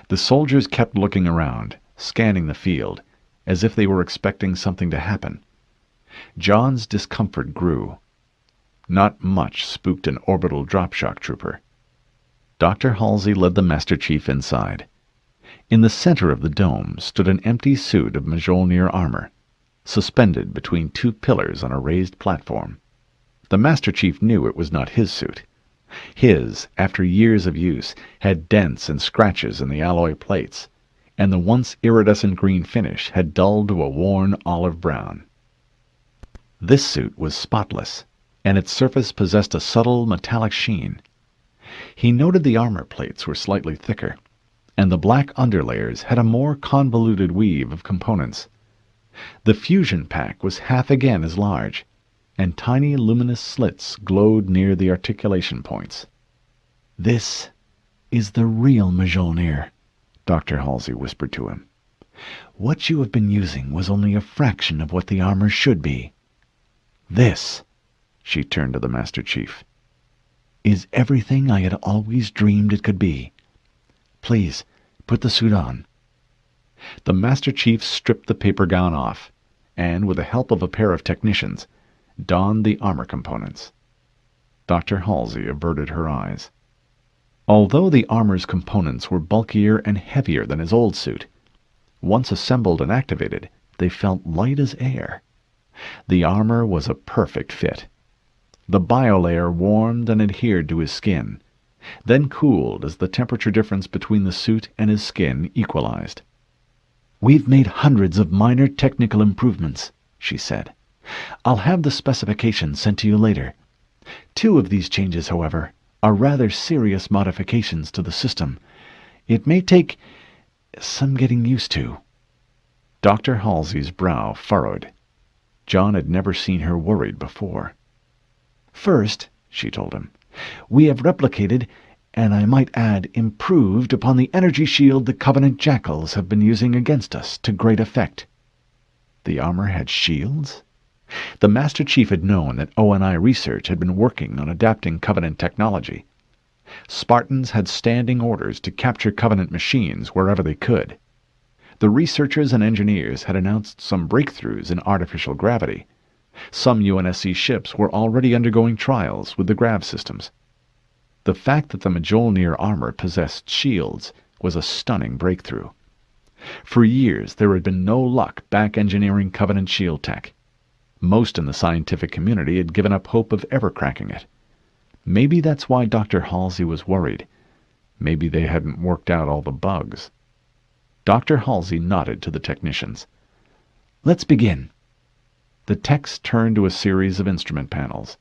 The soldiers kept looking around, scanning the field, as if they were expecting something to happen. John's discomfort grew. Not much spooked an orbital drop shock trooper. Dr. Halsey led the Master Chief inside. In the center of the dome stood an empty suit of Mjolnir armor, suspended between two pillars on a raised platform. The Master Chief knew it was not his suit. His, after years of use, had dents and scratches in the alloy plates, and the once iridescent green finish had dulled to a worn olive brown. This suit was spotless, and its surface possessed a subtle metallic sheen. He noted the armor plates were slightly thicker, and the black underlayers had a more convoluted weave of components. The fusion pack was half again as large, and tiny luminous slits glowed near the articulation points.
"This is the real Mjolnir,"
Dr. Halsey whispered to him.
"What you have been using was only a fraction of what the armor should be. This," she turned to the Master Chief, "is everything I had always dreamed it could be. Please, put the suit on."
The Master Chief stripped the paper gown off, and, with the help of a pair of technicians, donned the armor components. Dr. Halsey averted her eyes. Although the armor's components were bulkier and heavier than his old suit, once assembled and activated, they felt light as air. The armor was a perfect fit. The biolayer warmed and adhered to his skin, then cooled as the temperature difference between the suit and his skin equalized.
"We've made hundreds of minor technical improvements," she said. "I'll have the specifications sent to you later. 2 of these changes, however, are rather serious modifications to the system. It may take some getting used to."
Dr. Halsey's brow furrowed. John had never seen her worried before.
"First," she told him, "we have replicated and I might add improved upon the energy shield the Covenant Jackals have been using against us to great effect."
The armor had shields? The Master Chief had known that ONI Research had been working on adapting Covenant technology. Spartans had standing orders to capture Covenant machines wherever they could. The researchers and engineers had announced some breakthroughs in artificial gravity. Some UNSC ships were already undergoing trials with the grav systems. The fact that the Mjolnir armor possessed shields was a stunning breakthrough. For years there had been no luck back-engineering Covenant shield tech. Most in the scientific community had given up hope of ever cracking it. Maybe that's why Dr. Halsey was worried. Maybe they hadn't worked out all the bugs. Dr. Halsey nodded to the technicians.
"Let's begin."
The techs turned to a series of instrument panels.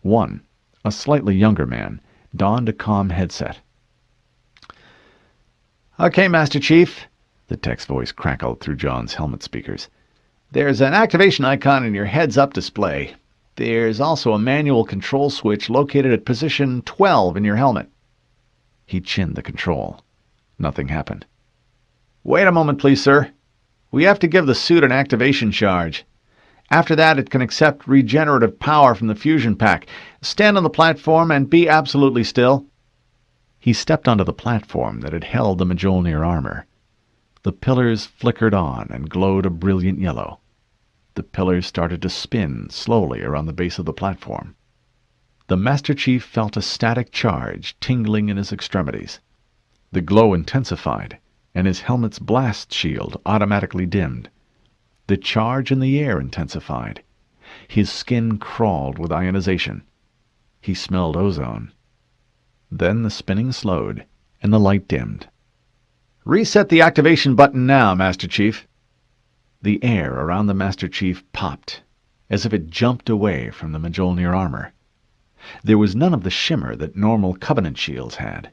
One, a slightly younger man, donned a comm headset.
"Okay, Master Chief," the tech's voice crackled through John's helmet speakers. "There's an activation icon in your heads-up display. There's also a manual control switch located at position 12 in your helmet."
He chinned the control. Nothing happened.
"Wait a moment, please, sir. We have to give the suit an activation charge. After that, it can accept regenerative power from the fusion pack. Stand on the platform and be absolutely still."
He stepped onto the platform that had held the Mjolnir armor. The pillars flickered on and glowed a brilliant yellow. The pillars started to spin slowly around the base of the platform. The Master Chief felt a static charge tingling in his extremities. The glow intensified, and his helmet's blast shield automatically dimmed. The charge in the air intensified. His skin crawled with ionization. He smelled ozone. Then the spinning slowed, and the light dimmed.
"Reset the activation button now, Master Chief."
The air around the Master Chief popped, as if it jumped away from the Mjolnir armor. There was none of the shimmer that normal Covenant shields had.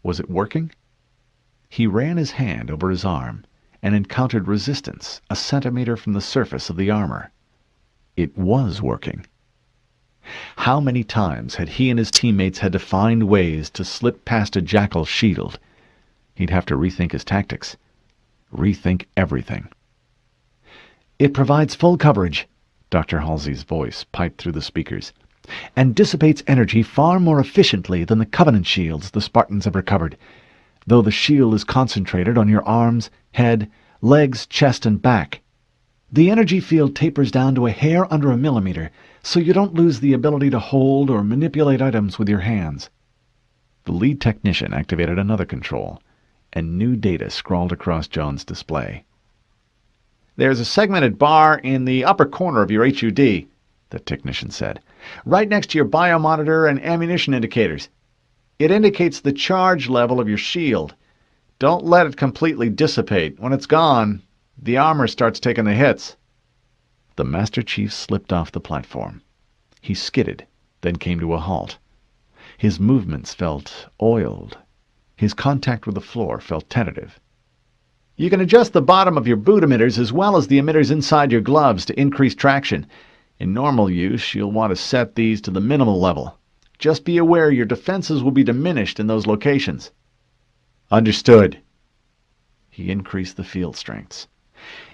Was it working? He ran his hand over his arm and encountered resistance a centimeter from the surface of the armor. It was working. How many times had he and his teammates had to find ways to slip past a Jackal's shield? He'd have to rethink his tactics. Rethink everything.
"It provides full coverage,"
Dr. Halsey's voice piped through the speakers,
"and dissipates energy far more efficiently than the Covenant shields the Spartans have recovered, though the shield is concentrated on your arms, head, legs, chest, and back. The energy field tapers down to a hair under a millimeter, so you don't lose the ability to hold or manipulate items with your hands."
The lead technician activated another control, and new data scrawled across John's display.
"There's a segmented bar in the upper corner of your HUD," the technician said, "right next to your biomonitor and ammunition indicators. It indicates the charge level of your shield. Don't let it completely dissipate. When it's gone, the armor starts taking the hits."
The Master Chief slipped off the platform. He skidded, then came to a halt. His movements felt oiled. His contact with the floor felt tentative.
"You can adjust the bottom of your boot emitters as well as the emitters inside your gloves to increase traction. In normal use, you'll want to set these to the minimal level. Just be aware your defenses will be diminished in those locations." "Understood." He increased the field strengths.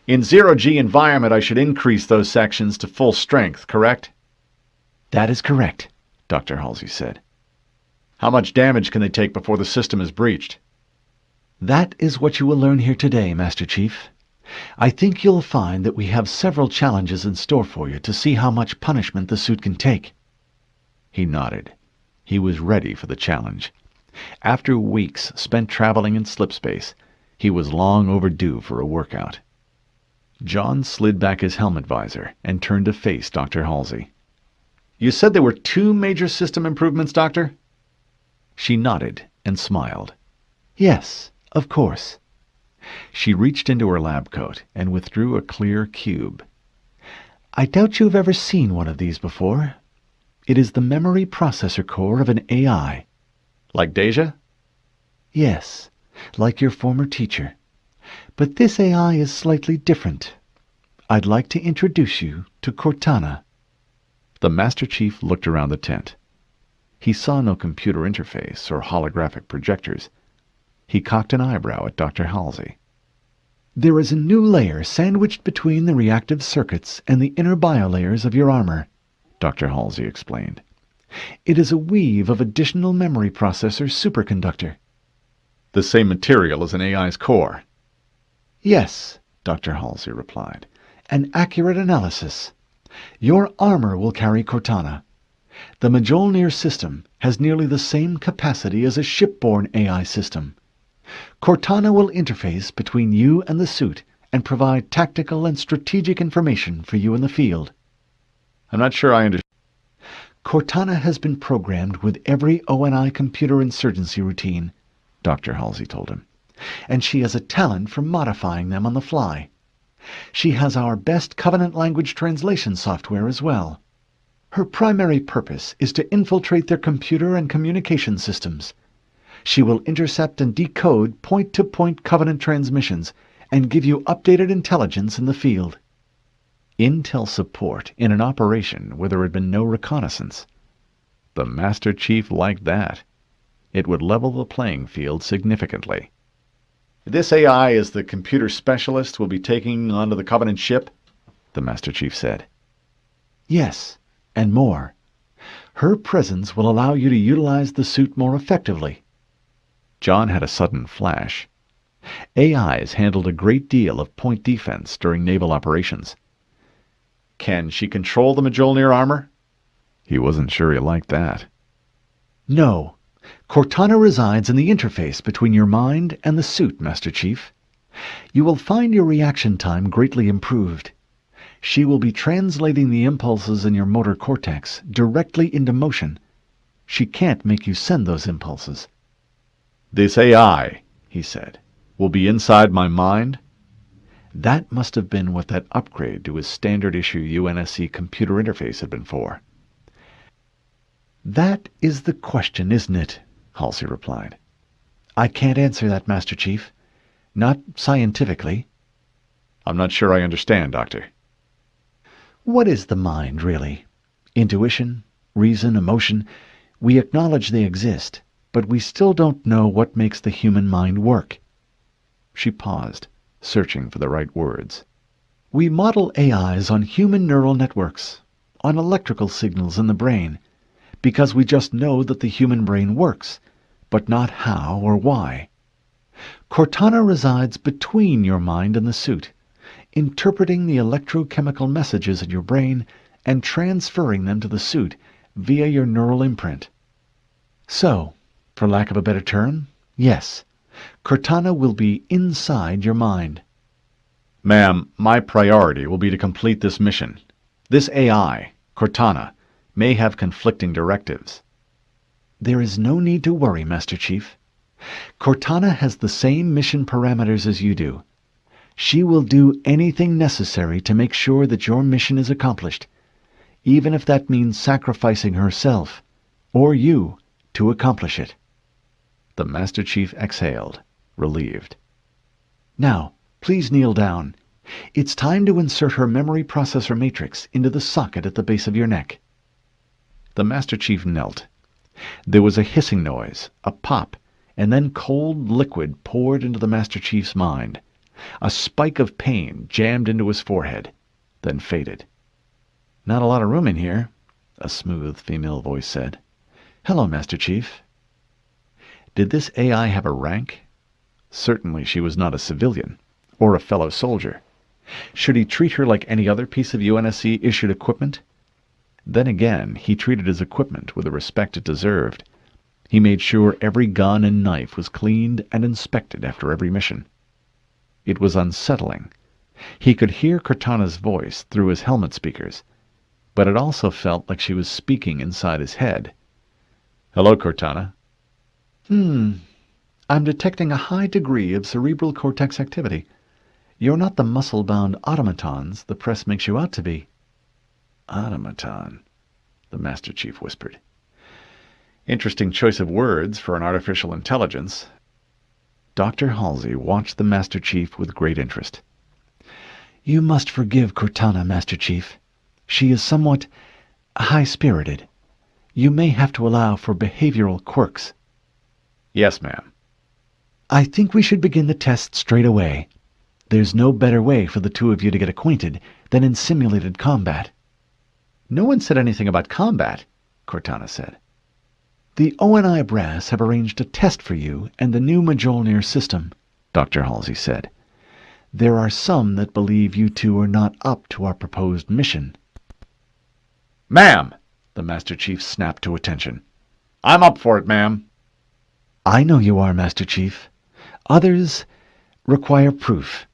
"In zero-G environment, I should increase those sections to full strength, correct?"
"That is correct," Dr. Halsey said.
"How much damage can they take before the system is breached?"
"That is what you will learn here today, Master Chief. I think you'll find that we have several challenges in store for you to see how much punishment the suit can take." He nodded. He was ready for the challenge. After weeks spent traveling in slipspace, he was long overdue for a workout. John slid back his helmet visor and turned to face Dr. Halsey.
"You said there were 2 major system improvements, Doctor?"
She nodded and smiled.
"Yes, of course."
She reached into her lab coat and withdrew a clear cube.
"I doubt you've ever seen one of these before. It is the memory processor core of an AI.
"Like Deja?"
"Yes, like your former teacher. But this AI is slightly different. I'd like to introduce you to Cortana."
The Master Chief looked around the tent. He saw no computer interface or holographic projectors. He cocked an eyebrow at Dr. Halsey.
There is a new layer sandwiched between the reactive circuits and the inner biolayers of your armor,
Dr. Halsey explained.
It is a weave of additional memory processor superconductor.
The same material as an AI's core.
Yes, Dr. Halsey replied. An accurate analysis. Your armor will carry Cortana. The Mjolnir system has nearly the same capacity as a shipborne AI system. Cortana will interface between you and the suit and provide tactical and strategic information for you in the field.
I'm not sure I understand.
Cortana has been programmed with every ONI computer insurgency routine, Dr. Halsey told him, and she has a talent for modifying them on the fly. She has our best Covenant language translation software as well. Her primary purpose is to infiltrate their computer and communication systems. She will intercept and decode point-to-point Covenant transmissions and give you updated intelligence in the field.
Intel support in an operation where there had been no reconnaissance. The Master Chief liked that. It would level the playing field significantly. This AI is the computer specialist we'll be taking onto the Covenant ship, the Master Chief said.
Yes, and more. Her presence will allow you to utilize the suit more effectively.
John had a sudden flash. AIs handled a great deal of point defense during naval operations. Can she control the Mjolnir armor? He wasn't sure he liked that.
No. Cortana resides in the interface between your mind and the suit, Master Chief. You will find your reaction time greatly improved. She will be translating the impulses in your motor cortex directly into motion. She can't make you send those impulses.
This AI, he said, will be inside my mind? That must have been what that upgrade to his standard-issue UNSC computer interface had been for.
That is the question, isn't it? Halsey replied. I can't answer that, Master Chief. Not scientifically.
I'm not sure I understand, Doctor.
What is the mind, really? Intuition, reason, emotion. We acknowledge they exist, but we still don't know what makes the human mind work.
She paused, searching for the right words.
We model AIs on human neural networks, on electrical signals in the brain, because we just know that the human brain works, but not how or why. Cortana resides between your mind and the suit, interpreting the electrochemical messages in your brain and transferring them to the suit via your neural imprint. So, for lack of a better term, yes, Cortana will be inside your mind.
Ma'am, my priority will be to complete this mission. This AI, Cortana, may have conflicting directives.
There is no need to worry, Master Chief. Cortana has the same mission parameters as you do. She will do anything necessary to make sure that your mission is accomplished, even if that means sacrificing herself, or you, to accomplish it.
The Master Chief exhaled, relieved.
Now, please kneel down. It's time to insert her memory processor matrix into the socket at the base of your neck.
The Master Chief knelt. There was a hissing noise, a pop, and then cold liquid poured into the Master Chief's mind. A spike of pain jammed into his forehead, then faded.
Not a lot of room in here, a smooth female voice said. Hello, Master Chief.
Did this AI have a rank? Certainly she was not a civilian, or a fellow soldier. Should he treat her like any other piece of UNSC-issued equipment? Then again, he treated his equipment with the respect it deserved. He made sure every gun and knife was cleaned and inspected after every mission. It was unsettling. He could hear Cortana's voice through his helmet speakers, but it also felt like she was speaking inside his head. Hello, Cortana.
I'm detecting a high degree of cerebral cortex activity. You're not the muscle-bound automatons the press makes you out to be.
Automaton, the Master Chief whispered. Interesting choice of words for an artificial intelligence. Dr. Halsey watched the Master Chief with great interest.
You must forgive Cortana, Master Chief. She is somewhat high-spirited. You may have to allow for behavioral quirks.
Yes, ma'am.
I think we should begin the test straight away. There's no better way for the two of you to get acquainted than in simulated combat.
No one said anything about combat, Cortana said.
The ONI brass have arranged a test for you and the new Mjolnir system, Dr. Halsey said. There are some that believe you two are not up to our proposed mission.
Ma'am! The Master Chief snapped to attention. I'm up for it, ma'am.
I know you are, Master Chief. Others require proof.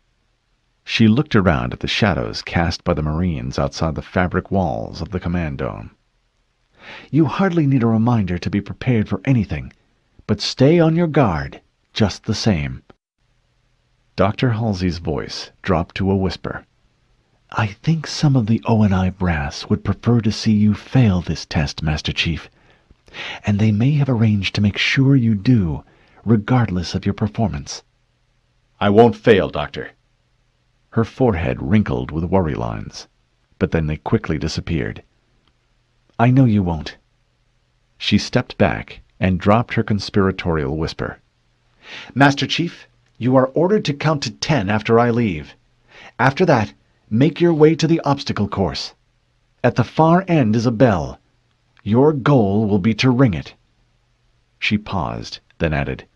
She looked around at the shadows cast by the Marines outside the fabric walls of the command dome.
You hardly need a reminder to be prepared for anything, but stay on your guard just the same.
Dr. Halsey's voice dropped to a whisper.
I think some of the ONI brass would prefer to see you fail this test, Master Chief, and they may have arranged to make sure you do, regardless of your performance.
I won't fail, Doctor.
Her forehead wrinkled with worry lines, but then they quickly disappeared. I know you won't.
She stepped back and dropped her conspiratorial whisper.
Master Chief, you are ordered to count to 10 after I leave. After that, make your way to the obstacle course. At the far end is a bell. Your goal will be to ring it.
She paused, then added,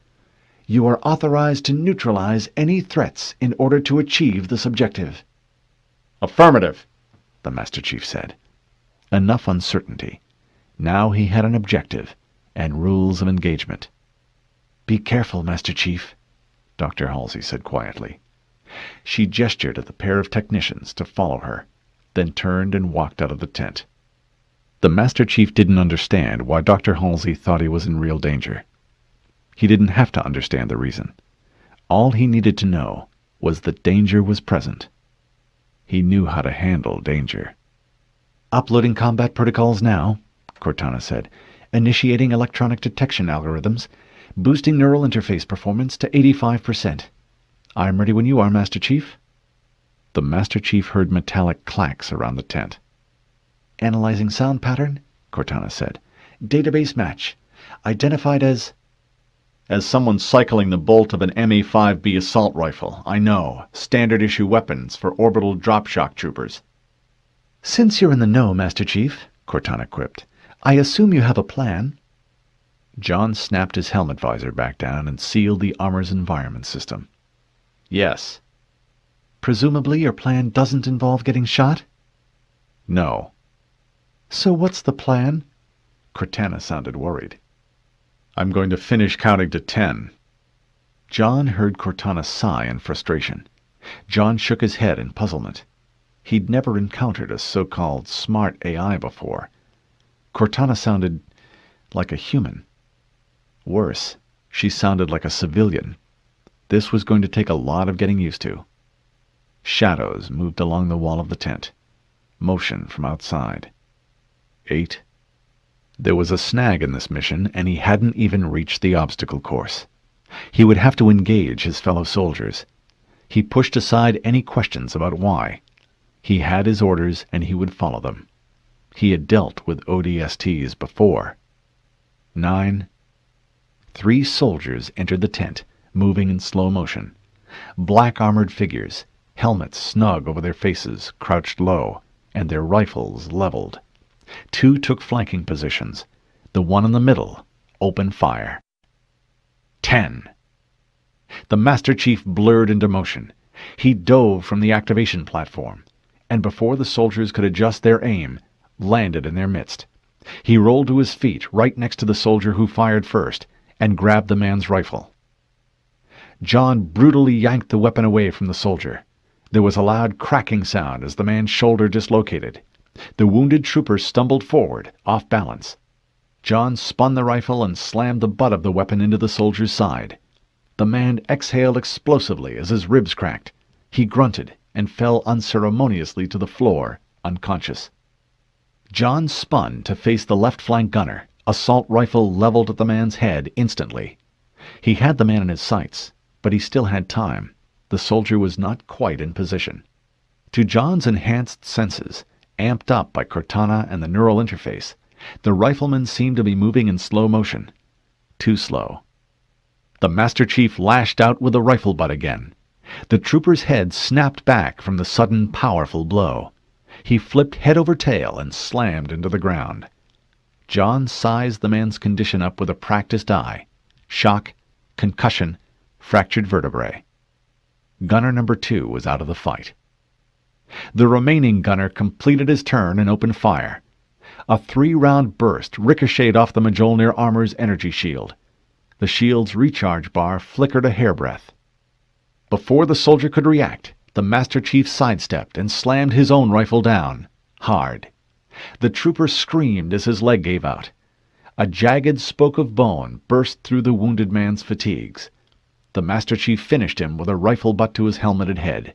You are authorized to neutralize any threats in order to achieve this objective.
Affirmative, the Master Chief said. Enough uncertainty. Now he had an objective and rules of engagement.
Be careful, Master Chief,
Dr. Halsey said quietly. She gestured at the pair of technicians to follow her, then turned and walked out of the tent. The Master Chief didn't understand why Dr. Halsey thought he was in real danger. He didn't have to understand the reason. All he needed to know was that danger was present. He knew how to handle danger.
Uploading combat protocols now, Cortana said. Initiating electronic detection algorithms. Boosting neural interface performance to 85%. I'm ready when you are, Master Chief.
The Master Chief heard metallic clacks around the tent.
Analyzing sound pattern, Cortana said. Database match. Identified as
someone cycling the bolt of an MA-5B assault rifle. I know. Standard issue weapons for orbital drop shock troopers.
Since you're in the know, Master Chief, Cortana quipped, I assume you have a plan.
John snapped his helmet visor back down and sealed the armor's environment system. Yes.
Presumably your plan doesn't involve getting shot?
No.
So what's the plan?
Cortana sounded worried. I'm going to finish counting to 10. John heard Cortana sigh in frustration. John shook his head in puzzlement. He'd never encountered a so-called smart AI before. Cortana sounded like a human. Worse, she sounded like a civilian. This was going to take a lot of getting used to. Shadows moved along the wall of the tent. Motion from outside. 8. There was a snag in this mission, and he hadn't even reached the obstacle course. He would have to engage his fellow soldiers. He pushed aside any questions about why. He had his orders, and he would follow them. He had dealt with ODSTs before. 9. 3 soldiers entered the tent, moving in slow motion. Black-armored figures, helmets snug over their faces, crouched low, and their rifles leveled. 2 took flanking positions. The one in the middle opened fire. 10. The Master Chief blurred into motion. He dove from the activation platform, and before the soldiers could adjust their aim, landed in their midst. He rolled to his feet right next to the soldier who fired first, and grabbed the man's rifle. John brutally yanked the weapon away from the soldier. There was a loud cracking sound as the man's shoulder dislocated. The wounded trooper stumbled forward, off balance. John spun the rifle and slammed the butt of the weapon into the soldier's side. The man exhaled explosively as his ribs cracked. He grunted and fell unceremoniously to the floor, unconscious. John spun to face the left flank gunner, assault rifle leveled at the man's head instantly. He had the man in his sights, but he still had time. The soldier was not quite in position. To John's enhanced senses, amped up by Cortana and the neural interface, The riflemen seemed to be moving in slow motion. Too slow. The Master Chief lashed out with the rifle butt again. The trooper's head snapped back from the sudden, powerful blow. He flipped head over tail and slammed into the ground. John sized the man's condition up with a practiced eye. Shock, concussion, fractured vertebrae. Gunner number 2 was out of the fight. The remaining gunner completed his turn and opened fire. A 3-round burst ricocheted off the Mjolnir armor's energy shield. The shield's recharge bar flickered a hairbreadth. Before the soldier could react, the Master Chief sidestepped and slammed his own rifle down, hard. The trooper screamed as his leg gave out. A jagged spoke of bone burst through the wounded man's fatigues. The Master Chief finished him with a rifle butt to his helmeted head.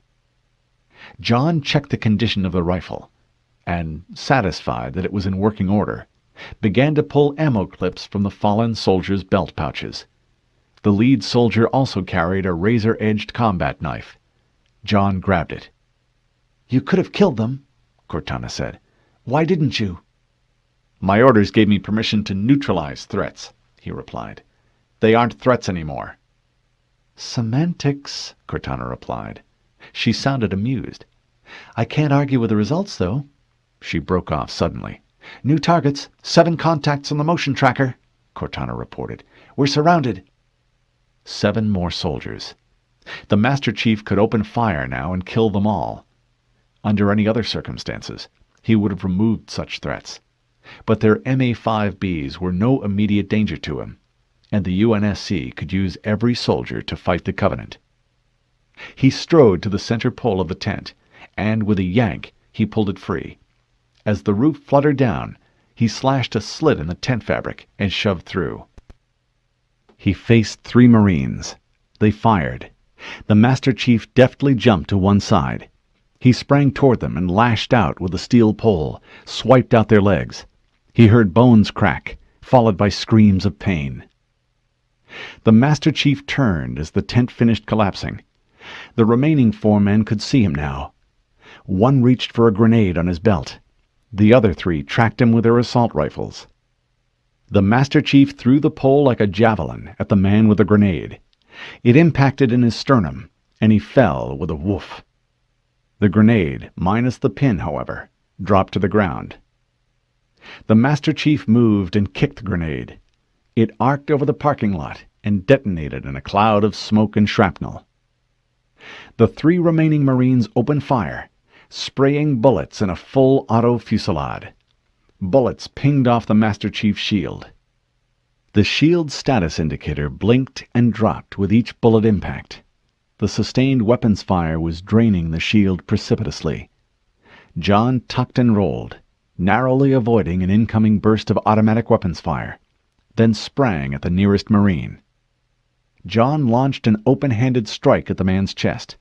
John checked the condition of the rifle, and, satisfied that it was in working order, began to pull ammo clips from the fallen soldier's belt pouches. The lead soldier also carried a razor-edged combat knife. John grabbed it.
"You could have killed them," Cortana said. "Why didn't you?"
"My orders gave me permission to neutralize threats," he replied. "They aren't threats anymore."
"Semantics," Cortana replied. She sounded amused. "I can't argue with the results, though." She broke off suddenly. "New targets, 7 contacts on the motion tracker," Cortana reported. "We're surrounded." 7 more soldiers. The Master Chief could open fire now and kill them all. Under any other circumstances, he would have removed such threats. But their MA-5Bs were no immediate danger to him, and the UNSC could use every soldier to fight the Covenant. He strode to the center pole of the tent, and with a yank he pulled it free. As the roof fluttered down, he slashed a slit in the tent fabric and shoved through. He faced 3 Marines. They fired. The Master Chief deftly jumped to one side. He sprang toward them and lashed out with a steel pole, swiped out their legs. He heard bones crack, followed by screams of pain. The Master Chief turned as the tent finished collapsing. The remaining 4 men could see him now. One reached for a grenade on his belt. The other 3 tracked him with their assault rifles. The Master Chief threw the pole like a javelin at the man with the grenade. It impacted in his sternum, and he fell with a woof. The grenade, minus the pin, however, dropped to the ground. The Master Chief moved and kicked the grenade. It arced over the parking lot and detonated in a cloud of smoke and shrapnel. The 3 remaining Marines opened fire, spraying bullets in a full auto fusillade. Bullets pinged off the Master Chief's shield. The shield's status indicator blinked and dropped with each bullet impact. The sustained weapons fire was draining the shield precipitously. John tucked and rolled, narrowly avoiding an incoming burst of automatic weapons fire, then sprang at the nearest Marine. John launched an open-handed strike at the man's chest.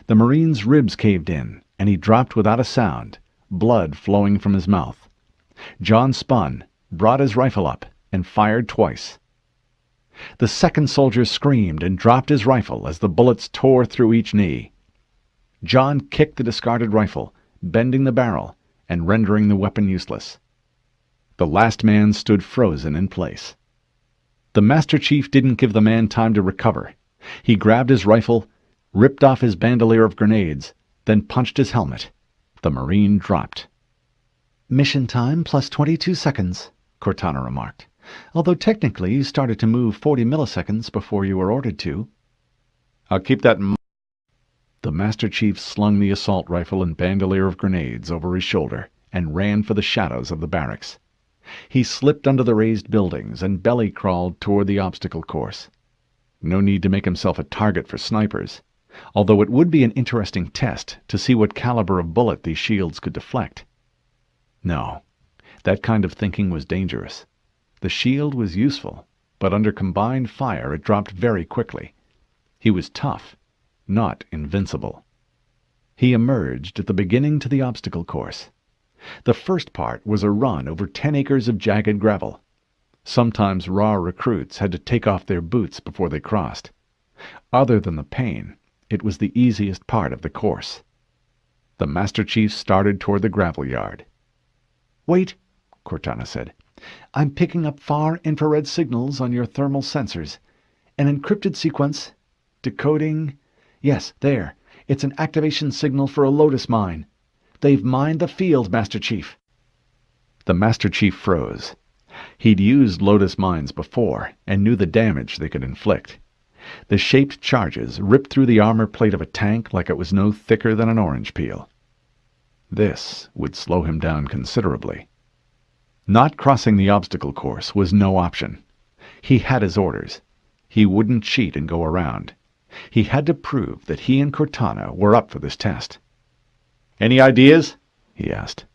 The Marine's ribs caved in, and he dropped without a sound, blood flowing from his mouth. John spun, brought his rifle up, and fired twice. The second soldier screamed and dropped his rifle as the bullets tore through each knee. John kicked the discarded rifle, bending the barrel and rendering the weapon useless. The last man stood frozen in place. The Master Chief didn't give the man time to recover. He grabbed his rifle, ripped off his bandolier of grenades, then punched his helmet. The Marine dropped. "Mission time plus 22 seconds, Cortana remarked. "Although technically you started to move 40 milliseconds before you were ordered to."
"I'll keep that in mind." The Master Chief slung the assault rifle and bandolier of grenades over his shoulder and ran for the shadows of the barracks. He slipped under the raised buildings and belly-crawled toward the obstacle course. No need to make himself a target for snipers, although it would be an interesting test to see what caliber of bullet these shields could deflect. No, that kind of thinking was dangerous. The shield was useful, but under combined fire it dropped very quickly. He was tough, not invincible. He emerged at the beginning to the obstacle course. The first part was a run over 10 acres of jagged gravel. Sometimes raw recruits had to take off their boots before they crossed. Other than the pain, it was the easiest part of the course. The Master Chief started toward the gravel yard.
"Wait," Cortana said. "I'm picking up far infrared signals on your thermal sensors. An encrypted sequence. Decoding. Yes, there. It's an activation signal for a Lotus mine. They've mined the field, Master Chief."
The Master Chief froze. He'd used Lotus mines before and knew the damage they could inflict. The shaped charges ripped through the armor plate of a tank like it was no thicker than an orange peel. This would slow him down considerably. Not crossing the obstacle course was no option. He had his orders. He wouldn't cheat and go around. He had to prove that he and Cortana were up for this test. "Any ideas?" he asked.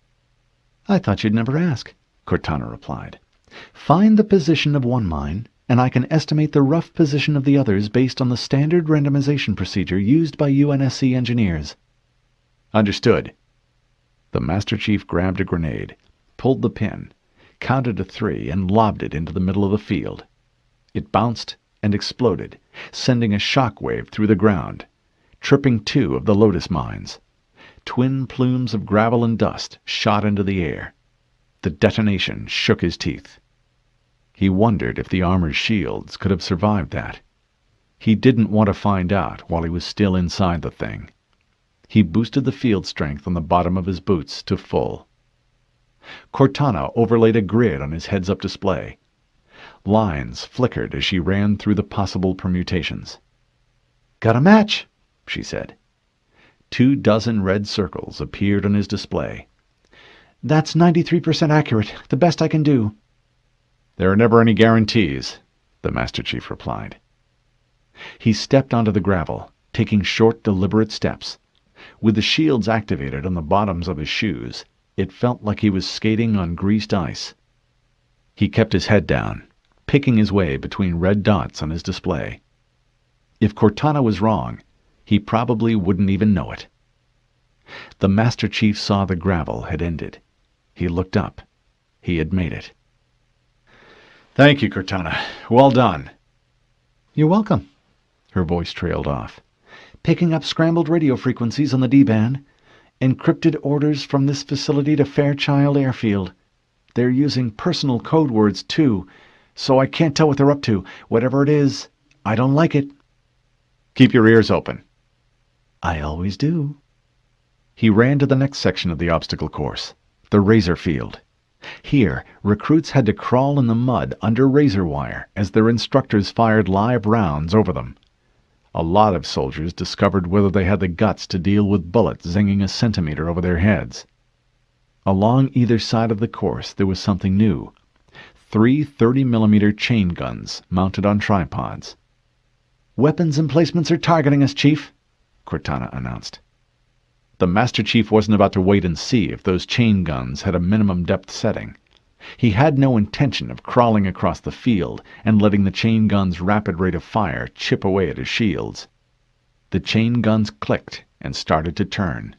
"I thought you'd never ask," Cortana replied. "Find the position of one mine, and I can estimate the rough position of the others based on the standard randomization procedure used by UNSC engineers."
"Understood." The Master Chief grabbed a grenade, pulled the pin, counted to 3, and lobbed it into the middle of the field. It bounced and exploded, sending a shock wave through the ground, tripping 2 of the Lotus mines. Twin plumes of gravel and dust shot into the air. The detonation shook his teeth. He wondered if the armor's shields could have survived that. He didn't want to find out while he was still inside the thing. He boosted the field strength on the bottom of his boots to full. Cortana overlaid a grid on his heads-up display. Lines flickered as she ran through the possible permutations.
"Got a match," she said.
24 red circles appeared on his display.
"That's 93% accurate, the best I can do."
"There are never any guarantees," the Master Chief replied. He stepped onto the gravel, taking short, deliberate steps. With the shields activated on the bottoms of his shoes, it felt like he was skating on greased ice. He kept his head down, picking his way between red dots on his display. If Cortana was wrong, he probably wouldn't even know it. The Master Chief saw the gravel had ended. He looked up. He had made it. "Thank you, Cortana. Well done."
"You're welcome." Her voice trailed off. "Picking up scrambled radio frequencies on the D-band. Encrypted orders from this facility to Fairchild Airfield. They're using personal code words, too, so I can't tell what they're up to. Whatever it is, I don't like it."
"Keep your ears open."
"I always do."
He ran to the next section of the obstacle course, the razor field. Here, recruits had to crawl in the mud under razor wire as their instructors fired live rounds over them. A lot of soldiers discovered whether they had the guts to deal with bullets zinging a centimeter over their heads. Along either side of the course there was something new. 3 30mm chain guns mounted on tripods.
"Weapons emplacements are targeting us, Chief," Cortana announced.
The Master Chief wasn't about to wait and see if those chain guns had a minimum depth setting. He had no intention of crawling across the field and letting the chain gun's rapid rate of fire chip away at his shields. The chain guns clicked and started to turn.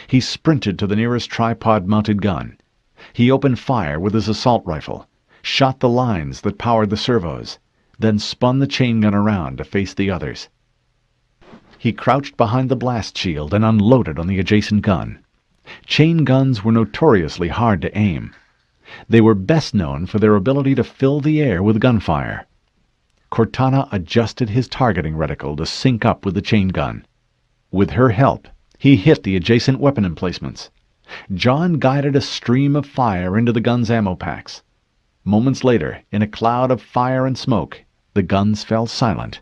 He sprinted to the nearest tripod-mounted gun. He opened fire with his assault rifle, shot the lines that powered the servos, then spun the chain gun around to face the others. He crouched behind the blast shield and unloaded on the adjacent gun. Chain guns were notoriously hard to aim. They were best known for their ability to fill the air with gunfire. Cortana adjusted his targeting reticle to sync up with the chain gun. With her help, he hit the adjacent weapon emplacements. John guided a stream of fire into the gun's ammo packs. Moments later, in a cloud of fire and smoke, the guns fell silent,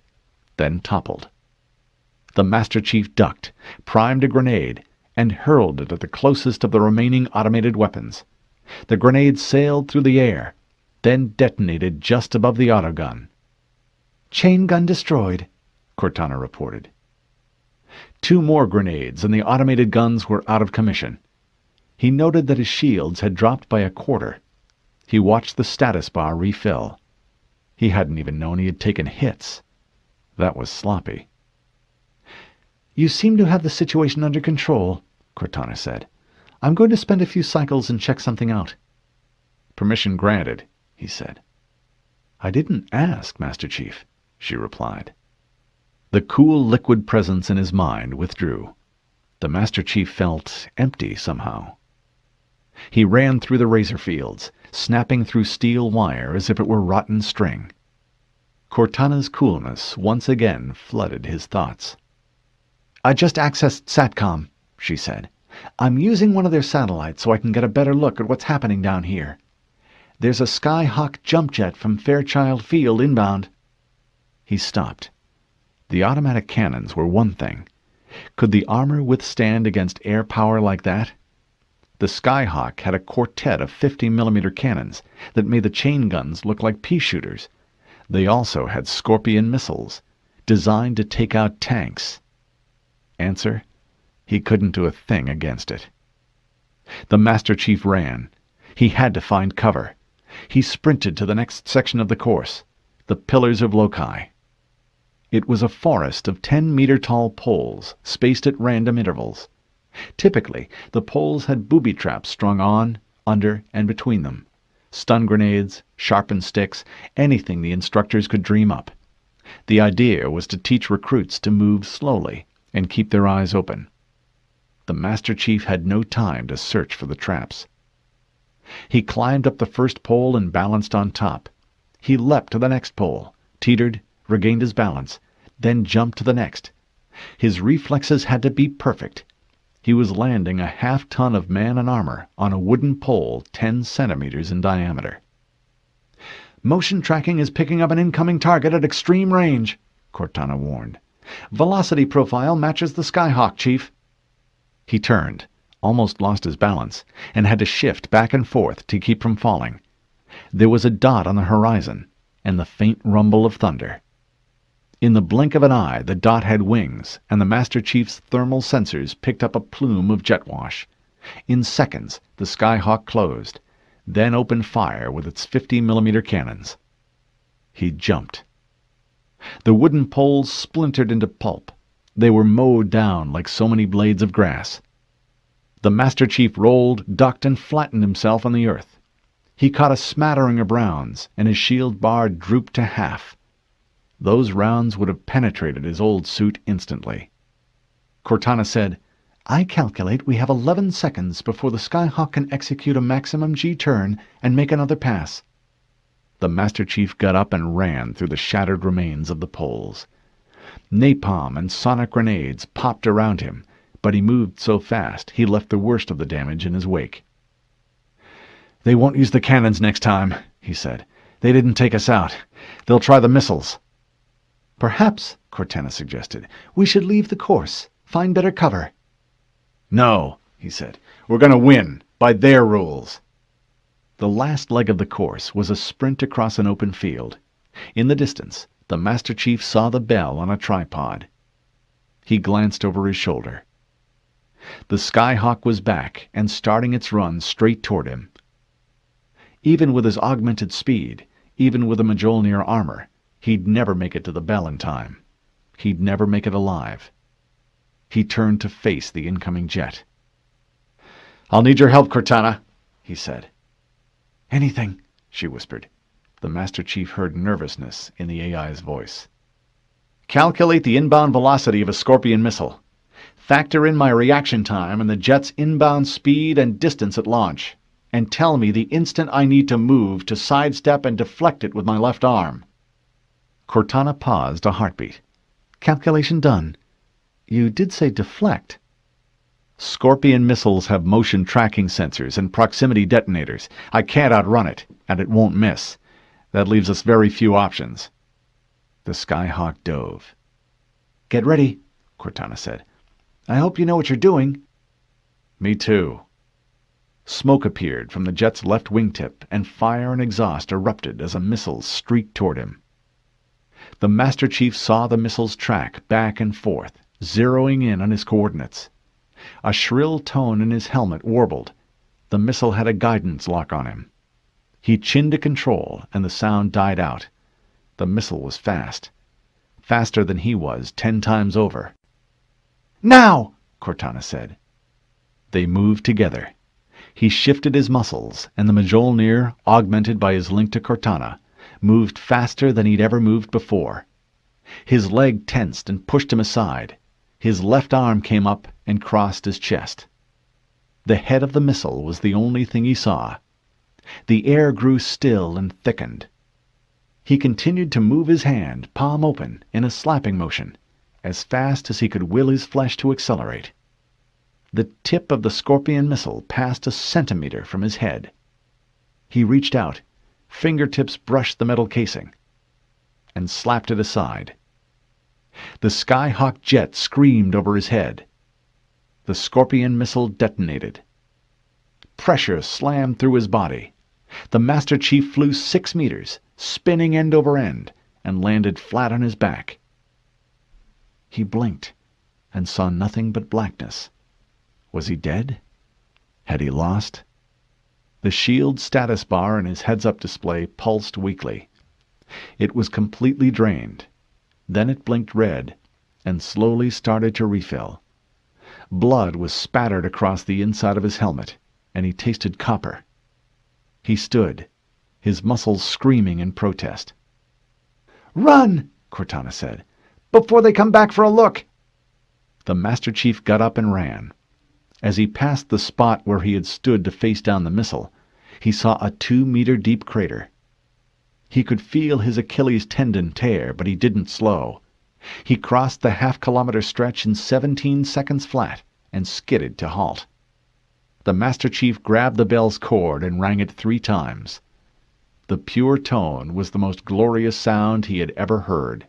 then toppled. The Master Chief ducked, primed a grenade, and hurled it at the closest of the remaining automated weapons. The grenade sailed through the air, then detonated just above the autogun.
"Chain gun destroyed," Cortana reported.
2 more grenades and the automated guns were out of commission. He noted that his shields had dropped by a quarter. He watched the status bar refill. He hadn't even known he had taken hits. That was sloppy.
"You seem to have the situation under control," Cortana said. "I'm going to spend a few cycles and check something out."
"Permission granted," he said.
"I didn't ask, Master Chief," she replied.
The cool liquid presence in his mind withdrew. The Master Chief felt empty somehow. He ran through the razor fields, snapping through steel wire as if it were rotten string. Cortana's coolness once again flooded his thoughts.
"I just accessed SATCOM," she said. "I'm using one of their satellites so I can get a better look at what's happening down here. There's a Skyhawk jump jet from Fairchild Field inbound."
He stopped. The automatic cannons were one thing. Could the armor withstand against air power like that? The Skyhawk had a quartet of 50mm cannons that made the chain guns look like pea shooters. They also had Scorpion missiles, designed to take out tanks. Answer: he couldn't do a thing against it. The Master Chief ran. He had to find cover. He sprinted to the next section of the course, the Pillars of Loci. It was a forest of 10-meter-tall poles, spaced at random intervals. Typically, the poles had booby traps strung on, under, and between them. Stun grenades, sharpened sticks, anything the instructors could dream up. The idea was to teach recruits to move slowly and keep their eyes open. The Master Chief had no time to search for the traps. He climbed up the first pole and balanced on top. He leapt to the next pole, teetered, regained his balance, then jumped to the next. His reflexes had to be perfect. He was landing a half-ton of man and armor on a wooden pole 10 centimeters in diameter.
"Motion tracking is picking up an incoming target at extreme range," Cortana warned. "Velocity profile matches the Skyhawk, Chief."
He turned, almost lost his balance, and had to shift back and forth to keep from falling. There was a dot on the horizon, and the faint rumble of thunder. In the blink of an eye, the dot had wings, and the Master Chief's thermal sensors picked up a plume of jet wash. In seconds, the Skyhawk closed, then opened fire with its 50mm cannons. He jumped. The wooden poles splintered into pulp. They were mowed down like so many blades of grass. The Master Chief rolled, ducked, and flattened himself on the earth. He caught a smattering of rounds, and his shield bar drooped to half. Those rounds would have penetrated his old suit instantly.
Cortana said, "I calculate we have 11 seconds before the Skyhawk can execute a maximum G-turn and make another pass."
The Master Chief got up and ran through the shattered remains of the poles. Napalm and sonic grenades popped around him, but he moved so fast he left the worst of the damage in his wake.
"They won't use the cannons next time," he said. "They didn't take us out. They'll try the missiles." "Perhaps," Cortana suggested, "we should leave the course, find better cover."
"No," he said. "We're going to win, by their rules." The last leg of the course was a sprint across an open field. In the distance, the Master Chief saw the bell on a tripod. He glanced over his shoulder. The Skyhawk was back and starting its run straight toward him. Even with his augmented speed, even with the Mjolnir armor, he'd never make it to the bell in time. He'd never make it alive. He turned to face the incoming jet.
"I'll need your help, Cortana," he said.
"Anything," she whispered. The Master Chief heard nervousness in the AI's voice.
"Calculate the inbound velocity of a Scorpion missile. Factor in my reaction time and the jet's inbound speed and distance at launch, and tell me the instant I need to move to sidestep and deflect it with my left arm."
Cortana paused a heartbeat.
"Calculation done. You did say deflect."
"Scorpion missiles have motion tracking sensors and proximity detonators. I can't outrun it, and it won't miss. That leaves us very few options." The Skyhawk dove.
"Get ready," Cortana said. "I hope you know what you're doing."
"Me too." Smoke appeared from the jet's left wingtip, and fire and exhaust erupted as a missile streaked toward him. The Master Chief saw the missile's track back and forth, zeroing in on his coordinates. A shrill tone in his helmet warbled. The missile had a guidance lock on him. He chinned to control, and the sound died out. The missile was fast. Faster than he was 10 times over.
"Now!" Cortana said.
They moved together. He shifted his muscles, and the Mjolnir, augmented by his link to Cortana, moved faster than he'd ever moved before. His leg tensed and pushed him aside. His left arm came up and crossed his chest.
The head of the missile was the only thing he saw. The air grew still and thickened. He continued to move his hand, palm open, in a slapping motion, as fast as he could will his flesh to accelerate. The tip of the Scorpion missile passed a centimeter from his head. He reached out, fingertips brushed the metal casing, and slapped it aside. The Skyhawk jet screamed over his head. The Scorpion missile detonated. Pressure slammed through his body. The Master Chief flew 6 meters, spinning end over end, and landed flat on his back. He blinked and saw nothing but blackness. Was he dead? Had he lost? The shield status bar in his heads-up display pulsed weakly. It was completely drained. Then it blinked red and slowly started to refill. Blood was spattered across the inside of his helmet, and he tasted copper. He stood, his muscles screaming in protest. "Run!" Cortana said. "Before they come back for a look!" The Master Chief got up and ran. As he passed the spot where he had stood to face down the missile, he saw a 2-meter-deep crater. He could feel his Achilles tendon tear, but he didn't slow. He crossed the half-kilometer stretch in 17 seconds flat and skidded to halt. The Master Chief grabbed the bell's cord and rang it 3 times. The pure tone was the most glorious sound he had ever heard.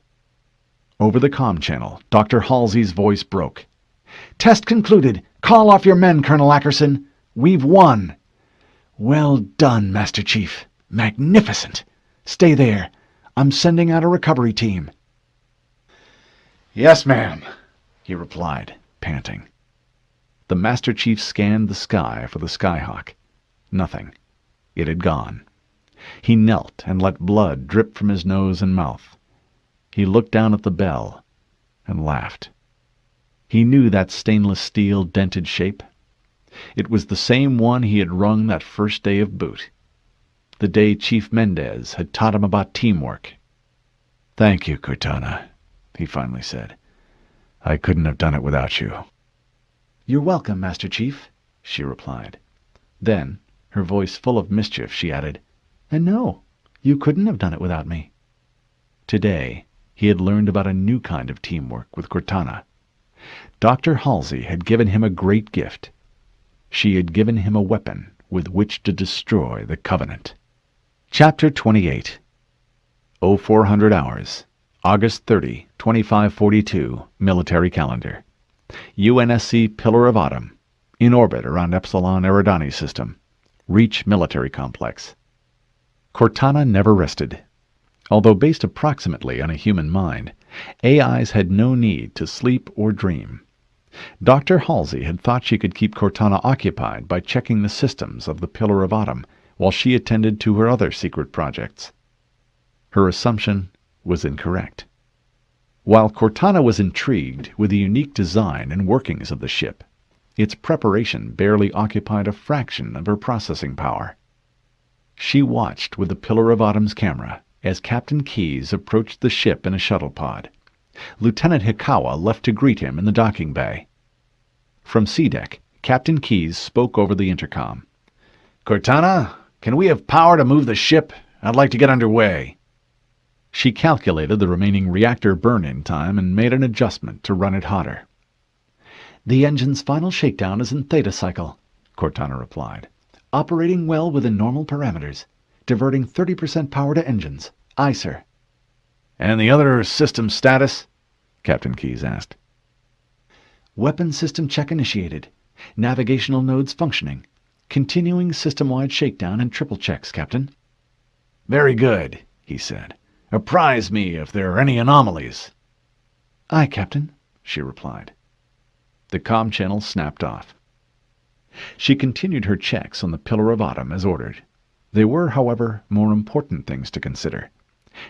Over the comm channel, Dr. Halsey's voice broke. "Test concluded. Call off your men, Colonel Ackerson. We've won." "Well done, Master Chief. Magnificent. Stay there. I'm sending out a recovery team."
"Yes, ma'am,"
he replied, panting. The Master Chief scanned the sky for the Skyhawk. Nothing. It had gone. He knelt and let blood drip from his nose and mouth. He looked down at the bell and laughed. He knew that stainless steel dented shape. It was the same one he had rung that first day of boot. The day Chief Mendez had taught him about teamwork. "Thank you, Cortana," he finally said. "I couldn't have done it without you." "You're welcome, Master Chief," she replied. Then, her voice full of mischief, she added, "And no, you couldn't have done it without me." Today, he had learned about a new kind of teamwork with Cortana. Dr. Halsey had given him a great gift. She had given him a weapon with which to destroy the Covenant. Chapter 28 0400 hours, August 30, 2542, military calendar. UNSC Pillar of Autumn, in orbit around Epsilon Eridani system. Reach military complex. Cortana never rested. Although based approximately on a human mind, AIs had no need to sleep or dream. Dr. Halsey had thought she could keep Cortana occupied by checking the systems of the Pillar of Autumn while she attended to her other secret projects. Her assumption was incorrect. While Cortana was intrigued with the unique design and workings of the ship, its preparation barely occupied a fraction of her processing power. She watched with the Pillar of Autumn's camera as Captain Keyes approached the ship in a shuttle pod. Lieutenant Hikawa left to greet him in the docking bay. From SeaDeck, Captain Keyes spoke over the intercom. "Cortana, can we have power to move the ship? I'd like to get underway." She calculated the remaining reactor burn-in time and made an adjustment to run it hotter. "The engine's final shakedown is in theta cycle," Cortana replied. "Operating well within normal parameters. Diverting 30% power to engines. Aye, sir."
"And the other system status?" Captain Keyes asked.
"Weapon system check initiated. Navigational nodes functioning. Continuing system-wide shakedown and triple checks, Captain."
"Very good," he said. "Apprise me if there are any anomalies."
"Aye, Captain," she replied.
The comm channel snapped off. She continued her checks on the Pillar of Autumn as ordered. There were, however, more important things to consider,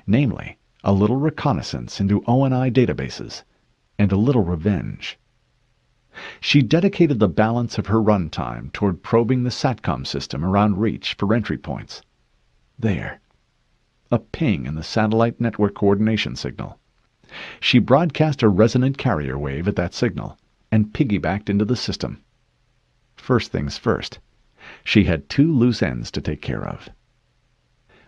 namely, a little reconnaissance into ONI databases, and a little revenge. She dedicated the balance of her run time toward probing the SATCOM system around Reach for entry points. There. A ping in the satellite network coordination signal. She broadcast a resonant carrier wave at that signal and piggybacked into the system. First things first, she had 2 loose ends to take care of.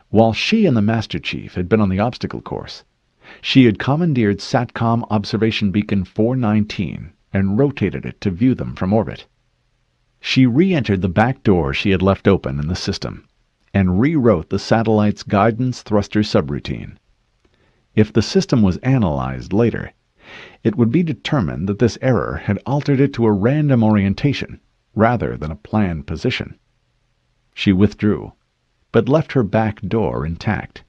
While she and the Master Chief had been on the obstacle course, she had commandeered SATCOM Observation Beacon 419 and rotated it to view them from orbit. She re-entered the back door she had left open in the system and rewrote the satellite's guidance thruster subroutine. If the system was analyzed later, it would be determined that this error had altered it to a random orientation rather than a planned position. She withdrew, but left her back door intact.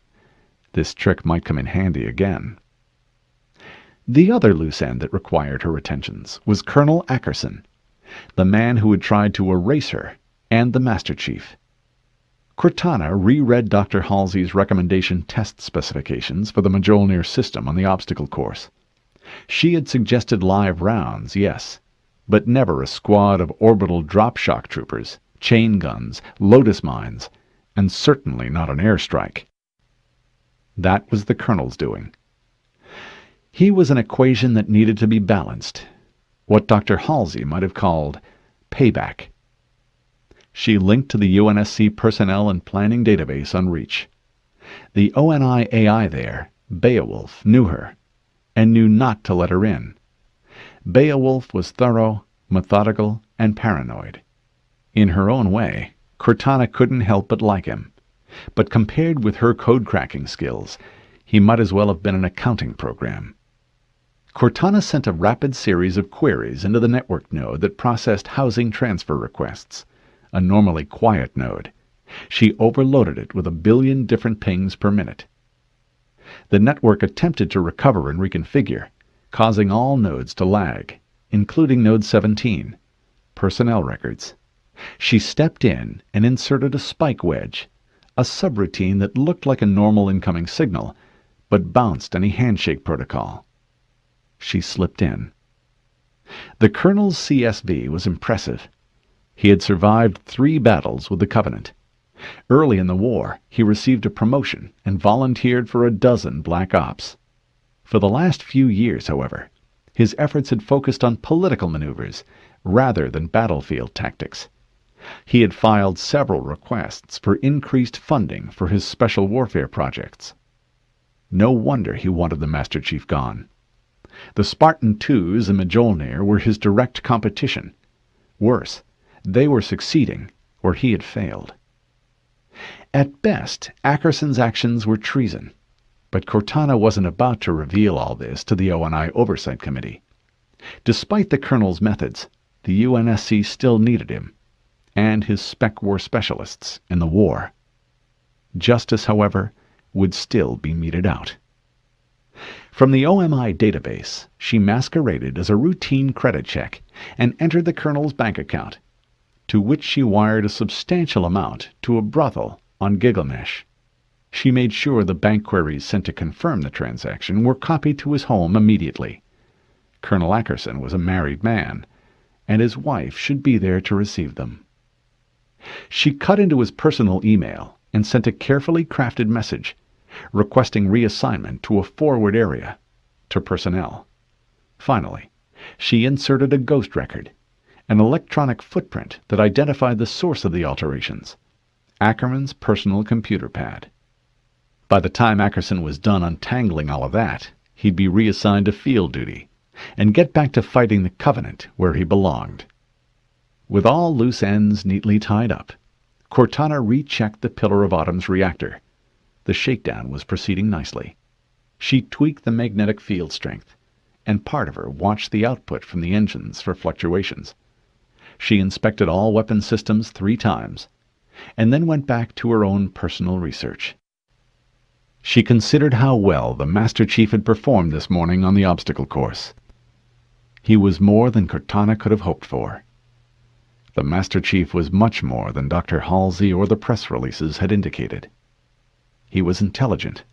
This trick might come in handy again. The other loose end that required her attentions was Colonel Ackerson, the man who had tried to erase her and the Master Chief. Cortana reread Dr. Halsey's recommendation test specifications for the Mjolnir system on the obstacle course. She had suggested live rounds, yes, but never a squad of orbital drop shock troopers, chain guns, lotus mines, and certainly not an airstrike. That was the Colonel's doing. He was an equation that needed to be balanced, what Dr. Halsey might have called payback. She linked to the UNSC Personnel and Planning database on Reach. The ONI AI there, Beowulf, knew her, and knew not to let her in. Beowulf was thorough, methodical, and paranoid. In her own way, Cortana couldn't help but like him, but compared with her code-cracking skills, he might as well have been an accounting program. Cortana sent a rapid series of queries into the network node that processed housing transfer requests, a normally quiet node. She overloaded it with 1 billion different pings per minute. The network attempted to recover and reconfigure, causing all nodes to lag, including Node 17, personnel records. She stepped in and inserted a spike wedge, a subroutine that looked like a normal incoming signal, but bounced any handshake protocol. She slipped in. The Colonel's CSV was impressive. He had survived 3 battles with the Covenant. Early in the war, he received a promotion and volunteered for 12 Black Ops. For the last few years, however, his efforts had focused on political maneuvers rather than battlefield tactics. He had filed several requests for increased funding for his special warfare projects. No wonder he wanted the Master Chief gone. The Spartan IIs and Mjolnir were his direct competition. Worse, they were succeeding where he had failed. At best, Ackerson's actions were treason, but Cortana wasn't about to reveal all this to the ONI Oversight Committee. Despite the Colonel's methods, the UNSC still needed him, and his spec war specialists in the war. Justice, however, would still be meted out. From the OMI database, she masqueraded as a routine credit check and entered the Colonel's bank account, to which she wired a substantial amount to a brothel on Gilgamesh. She made sure the bank queries sent to confirm the transaction were copied to his home immediately. Colonel Ackerson was a married man, and his wife should be there to receive them. She cut into his personal email and sent a carefully crafted message, requesting reassignment to a forward area, to personnel. Finally, she inserted a ghost record, an electronic footprint that identified the source of the alterations, Ackerman's personal computer pad. By the time Ackerson was done untangling all of that, he'd be reassigned to field duty and get back to fighting the Covenant where he belonged. With all loose ends neatly tied up, Cortana rechecked the Pillar of Autumn's reactor. The shakedown was proceeding nicely. She tweaked the magnetic field strength, and part of her watched the output from the engines for fluctuations. She inspected all weapon systems 3 times, and then went back to her own personal research. She considered how well the Master Chief had performed this morning on the obstacle course. He was more than Cortana could have hoped for. The Master Chief was much more than Dr. Halsey or the press releases had indicated. He was intelligent.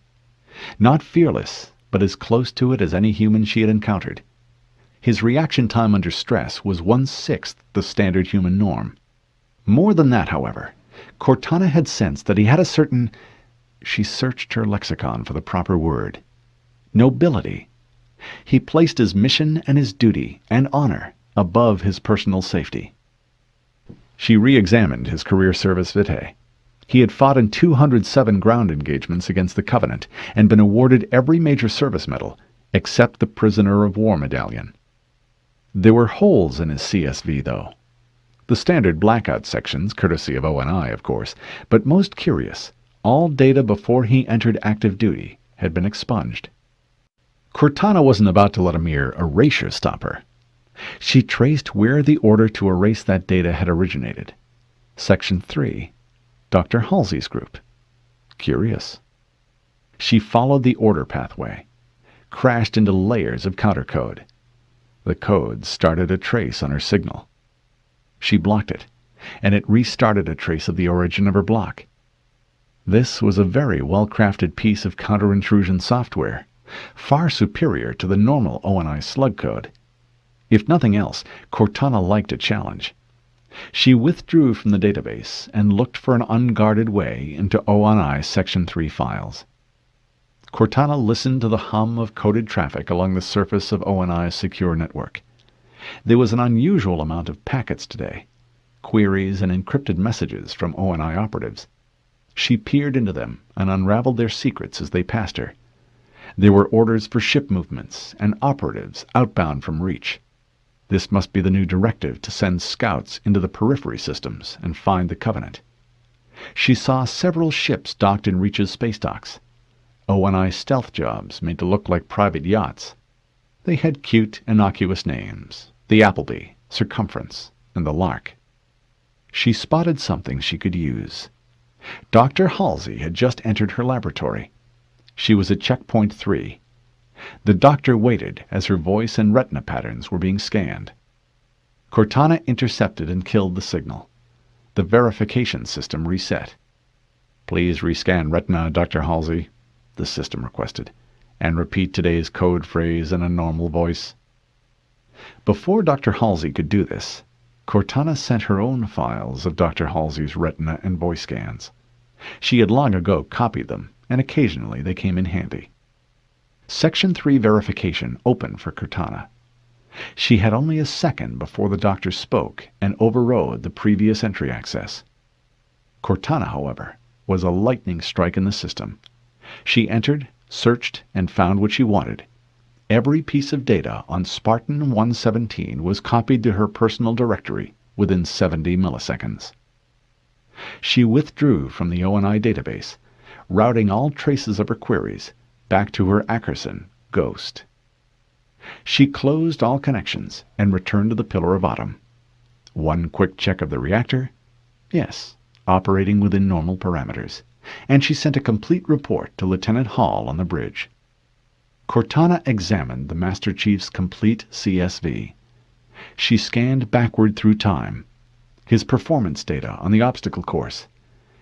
Not fearless, but as close to it as any human she had encountered. His reaction time under stress was 1/6 the standard human norm. More than that, however, Cortana had sensed that he had a certain... She searched her lexicon for the proper word. Nobility. He placed his mission and his duty and honor above his personal safety. She re-examined his career service vitae. He had fought in 207 ground engagements against the Covenant and been awarded every major service medal except the Prisoner of War Medallion. There were holes in his CSV, though. The standard blackout sections, courtesy of O&I, of course, but most curious, all data before he entered active duty had been expunged. Cortana wasn't about to let a mere erasure stop her. She traced where the order to erase that data had originated. Section 3, Dr. Halsey's group. Curious. She followed the order pathway, crashed into layers of countercode. The code started a trace on her signal. She blocked it, and it restarted a trace of the origin of her block. This was a very well-crafted piece of counter-intrusion software, far superior to the normal O&I slug code. If nothing else, Cortana liked a challenge. She withdrew from the database and looked for an unguarded way into O&I Section 3 files. Cortana listened to the hum of coded traffic along the surface of O&I's secure network. There was an unusual amount of packets today, queries and encrypted messages from O&I operatives. She peered into them and unraveled their secrets as they passed her. There were orders for ship movements and operatives outbound from Reach. This must be the new directive to send scouts into the periphery systems and find the Covenant. She saw several ships docked in Reach's space docks. O&I stealth jobs made to look like private yachts. They had cute, innocuous names: the Appleby, Circumference, and the Lark. She spotted something she could use. Dr. Halsey had just entered her laboratory. She was at Checkpoint 3. The doctor waited as her voice and retina patterns were being scanned. Cortana intercepted and killed the signal. The verification system reset. "Please rescan retina, Dr. Halsey," the system requested, "and repeat today's code phrase in a normal voice." Before Dr. Halsey could do this, Cortana sent her own files of Dr. Halsey's retina and voice scans. She had long ago copied them, and occasionally they came in handy. Section 3 verification opened for Cortana. She had only a second before the doctor spoke and overrode the previous entry access. Cortana, however, was a lightning strike in the system. She entered, searched, and found what she wanted. Every piece of data on Spartan 117 was copied to her personal directory within 70 milliseconds. She withdrew from the O&I database, routing all traces of her queries back to her Ackerson Ghost. She closed all connections and returned to the Pillar of Autumn. One quick check of the reactor. Yes, operating within normal parameters. And she sent a complete report to Lieutenant Hall on the bridge. Cortana examined the Master Chief's complete CSV. She scanned backward through time, his performance data on the obstacle course,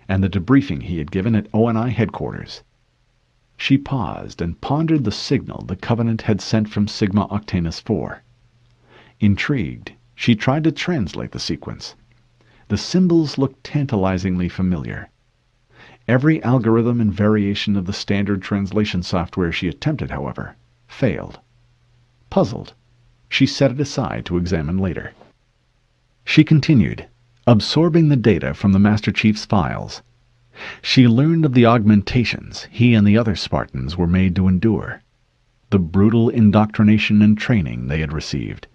and the debriefing he had given at O&I headquarters. She paused and pondered the signal the Covenant had sent from Sigma Octanus 4. Intrigued, she tried to translate the sequence. The symbols looked tantalizingly familiar. Every algorithm and variation of the standard translation software she attempted, however, failed. Puzzled, she set it aside to examine later. She continued, absorbing the data from the Master Chief's files. She learned of the augmentations he and the other Spartans were made to endure, the brutal indoctrination and training they had received,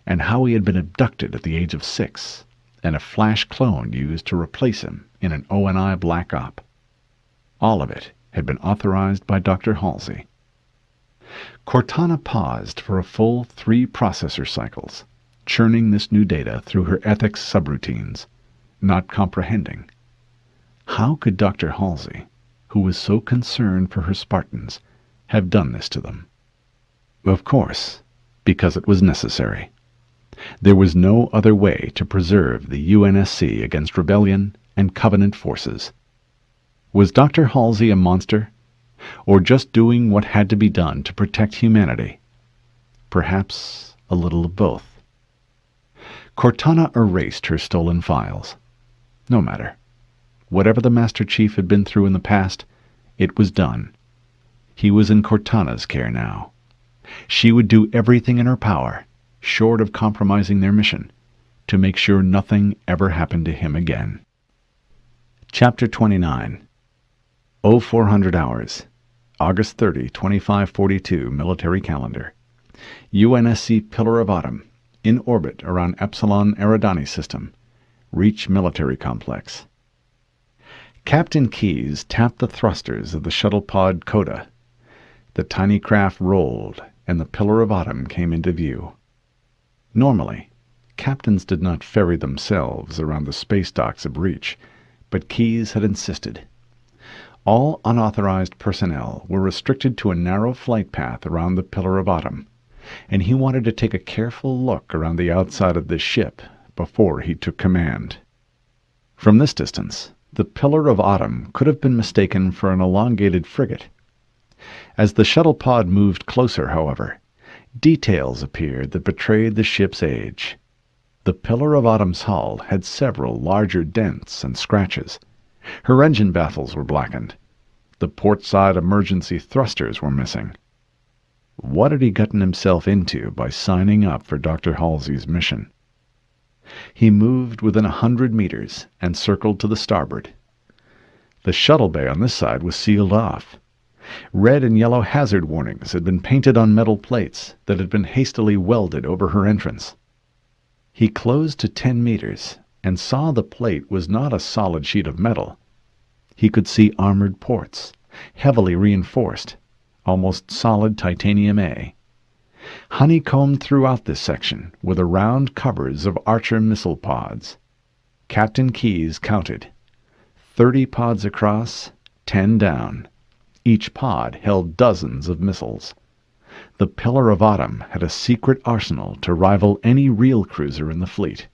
and how he had been abducted at the age of 6, and a flash clone used to replace him in an O&I black op. All of it had been authorized by Dr. Halsey. Cortana paused for a full 3 processor cycles, churning this new data through her ethics subroutines, not comprehending. How could Dr. Halsey, who was so concerned for her Spartans, have done this to them? Of course, because it was necessary. There was no other way to preserve the UNSC against rebellion and Covenant forces. Was Dr. Halsey a monster, or just doing what had to be done to protect humanity? Perhaps a little of both. Cortana erased her stolen files. No matter. Whatever the Master Chief had been through in the past, it was done. He was in Cortana's care now. She would do everything in her power, short of compromising their mission, to make sure nothing ever happened to him again. Chapter 29. 0400 hours. August 30, 2542, military calendar. UNSC Pillar of Autumn, in orbit around Epsilon Eridani system. Reach military complex. Captain Keyes tapped the thrusters of the shuttle pod Coda. The tiny craft rolled, and the Pillar of Autumn came into view. Normally, captains did not ferry themselves around the space docks of Reach, but Keyes had insisted. All unauthorized personnel were restricted to a narrow flight path around the Pillar of Autumn, and he wanted to take a careful look around the outside of the ship before he took command. From this distance, the Pillar of Autumn could have been mistaken for an elongated frigate. As the shuttle pod moved closer, however, details appeared that betrayed the ship's age. The Pillar of Autumn's hull had several larger dents and scratches. Her engine baffles were blackened. The port-side emergency thrusters were missing. What had he gotten himself into by signing up for Dr. Halsey's mission? He moved within 100 meters and circled to the starboard. The shuttle bay on this side was sealed off. Red and yellow hazard warnings had been painted on metal plates that had been hastily welded over her entrance. He closed to 10 meters and saw the plate was not a solid sheet of metal. He could see armored ports, heavily reinforced, almost solid titanium A. Honeycombed throughout this section were the round covers of Archer missile pods. Captain Keyes counted. 30 pods across, 10 down. Each pod held dozens of missiles. The Pillar of Autumn had a secret arsenal to rival any real cruiser in the fleet.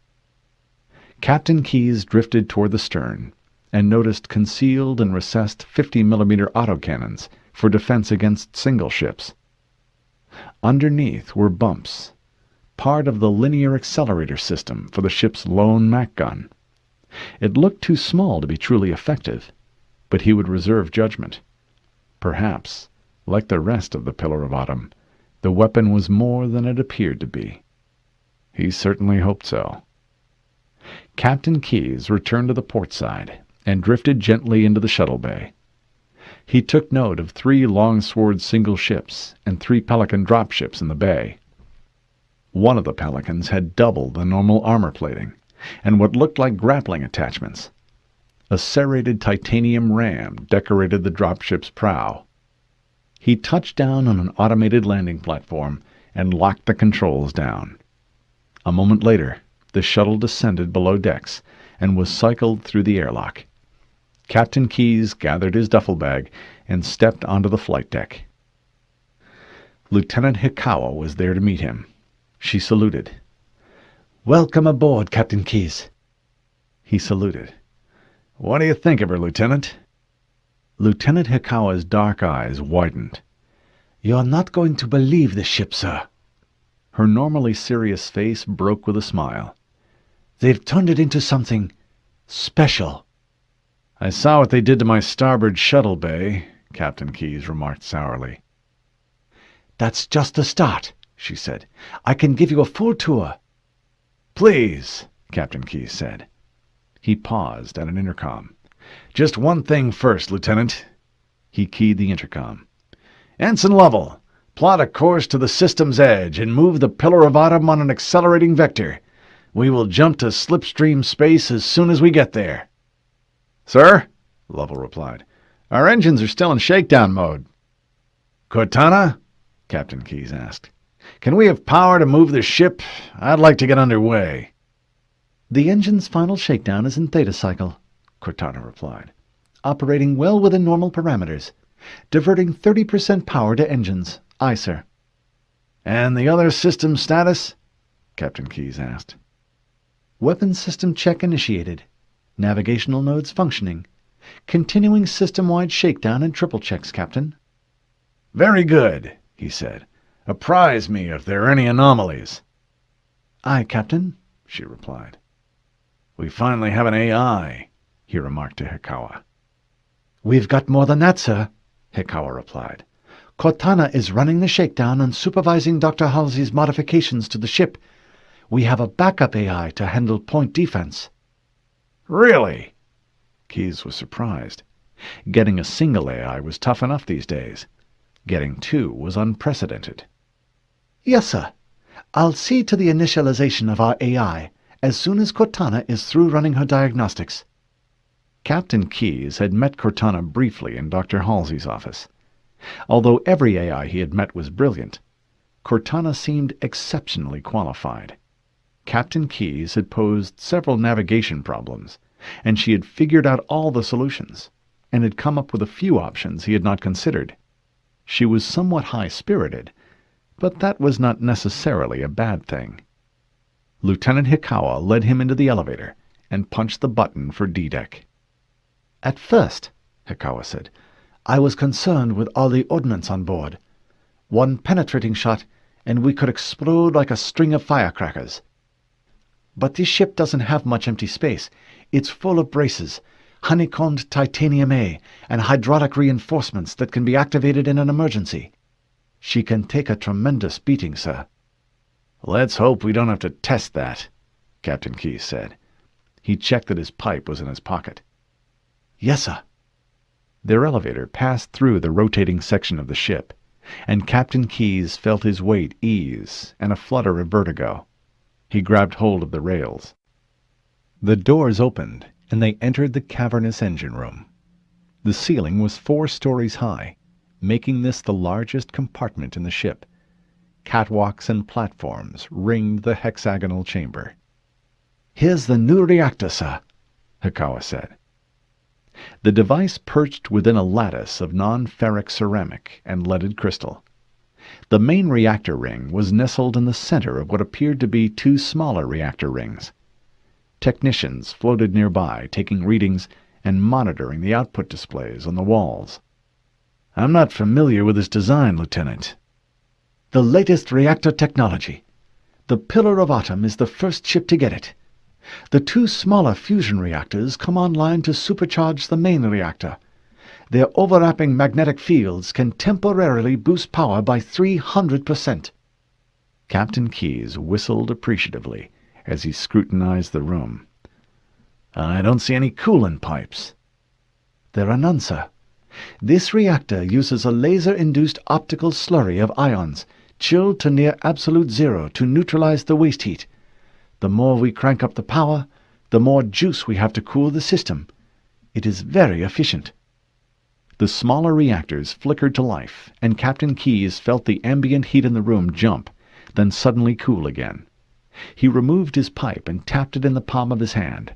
Captain Keyes drifted toward the stern and noticed concealed and recessed 50mm autocannons for defense against single ships. Underneath were bumps, part of the linear accelerator system for the ship's lone Mac gun. It looked too small to be truly effective, but he would reserve judgment. Perhaps, like the rest of the Pillar of Autumn, the weapon was more than it appeared to be. He certainly hoped so. Captain Keyes returned to the port side and drifted gently into the shuttle bay. He took note of 3 Longsword single ships and 3 Pelican dropships in the bay. One of the Pelicans had double the normal armor plating and what looked like grappling attachments. A serrated titanium ram decorated the dropship's prow. He touched down on an automated landing platform and locked the controls down. A moment later, the shuttle descended below decks and was cycled through the airlock. Captain Keyes gathered his duffel bag and stepped onto the flight deck. Lieutenant Hikawa was there to meet him. She saluted. "Welcome aboard, Captain Keyes." He saluted. "What do you think of her, Lieutenant?" Lieutenant Hikawa's dark eyes widened. "You're not going to believe this ship, sir." Her normally serious face broke with a smile. "They've turned it into something special." "I saw what they did to my starboard shuttle bay," Captain Keyes remarked sourly. "That's just the start," she said. "I can give you a full tour." "Please," Captain Keyes said. He paused at an intercom. "Just one thing first, Lieutenant." He keyed the intercom. "Ensign Lovell, plot a course to the system's edge and move the Pillar of Autumn on an accelerating vector. We will jump to slipstream space as soon as we get there." "Sir," Lovell replied, "our engines are still in shakedown mode." "Cortana," Captain Keyes asked, "can we have power to move the ship? I'd like to get underway." "The engine's final shakedown is in theta cycle," Cortana replied, "operating well within normal parameters. Diverting 30% power to engines. Aye, sir." "And the other system status?" Captain Keyes asked. "Weapons system check initiated. Navigational nodes functioning. Continuing system-wide shakedown and triple checks, Captain." "Very good," he said. "Apprise me if there are any anomalies." "Aye, Captain," she replied. "We finally have an AI," he remarked to Hikawa. "We've got more than that, sir," Hikawa replied. "Cortana is running the shakedown and supervising Dr. Halsey's modifications to the ship.
We have a backup AI to handle point defense.
Really? Keyes was surprised. Getting a single AI was tough enough these days. Getting two was unprecedented.
Yes, sir. I'll see to the initialization of our AI as soon as Cortana is through running her diagnostics.
Captain Keyes had met Cortana briefly in Dr. Halsey's office. Although every AI he had met was brilliant, Cortana seemed exceptionally qualified. Captain Keyes had posed several navigation problems, and she had figured out all the solutions, and had come up with a few options he had not considered. She was somewhat high-spirited, but that was not necessarily a bad thing. Lieutenant Hikawa led him into the elevator and punched the button for D-Deck.
At first, Hikawa said, I was concerned with all the ordnance on board. One penetrating shot, and we could explode like a string of firecrackers. But this ship doesn't have much empty space. It's full of braces, honeycombed titanium A, and hydraulic reinforcements that can be activated in an emergency. She can take a tremendous beating, sir.
Let's hope we don't have to test that, Captain Keyes said. He checked that his pipe was in his pocket.
Yes, sir.
Their elevator passed through the rotating section of the ship, and Captain Keyes felt his weight ease and a flutter of vertigo. He grabbed hold of the rails. The doors opened, and they entered the cavernous engine room. The ceiling was 4 stories high, making this the largest compartment in the ship. Catwalks and platforms ringed the hexagonal chamber.
Here's the new reactor, sir,
Hikawa said. The device perched within a lattice of non-ferric ceramic and leaded crystal. The main reactor ring was nestled in the center of what appeared to be 2 smaller reactor rings. Technicians floated nearby, taking readings and monitoring the output displays on the walls. I'm not familiar with this design, Lieutenant.
The latest reactor technology. The Pillar of Autumn is the first ship to get it. The 2 smaller fusion reactors come online to supercharge the main reactor. Their overlapping magnetic fields can temporarily boost power by 300%.
Captain Keyes whistled appreciatively as he scrutinized the room. I don't see any coolant pipes.
There are none, sir. This reactor uses a laser-induced optical slurry of ions, chilled to near absolute zero to neutralize the waste heat. The more we crank up the power, the more juice we have to cool the system. It is very efficient.
The smaller reactors flickered to life, and Captain Keyes felt the ambient heat in the room jump, then suddenly cool again. He removed his pipe and tapped it in the palm of his hand.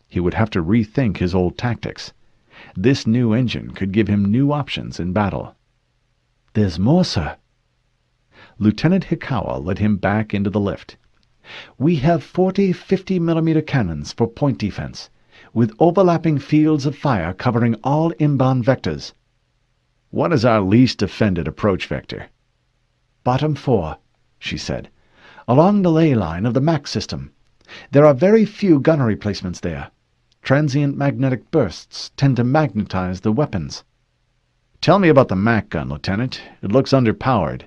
He would have to rethink his old tactics. This new engine could give him new options in battle.
There's more, sir.
Lieutenant Hikawa led him back into the lift.
We have 40 50-millimeter cannons for point defense, with overlapping fields of fire covering all inbound vectors.
What is our least defended approach vector?
Bottom 4, she said, along the ley line of the MAC system. There are very few gunnery placements there. Transient magnetic bursts tend to magnetize the weapons.
Tell me about the MAC gun, Lieutenant. It looks underpowered.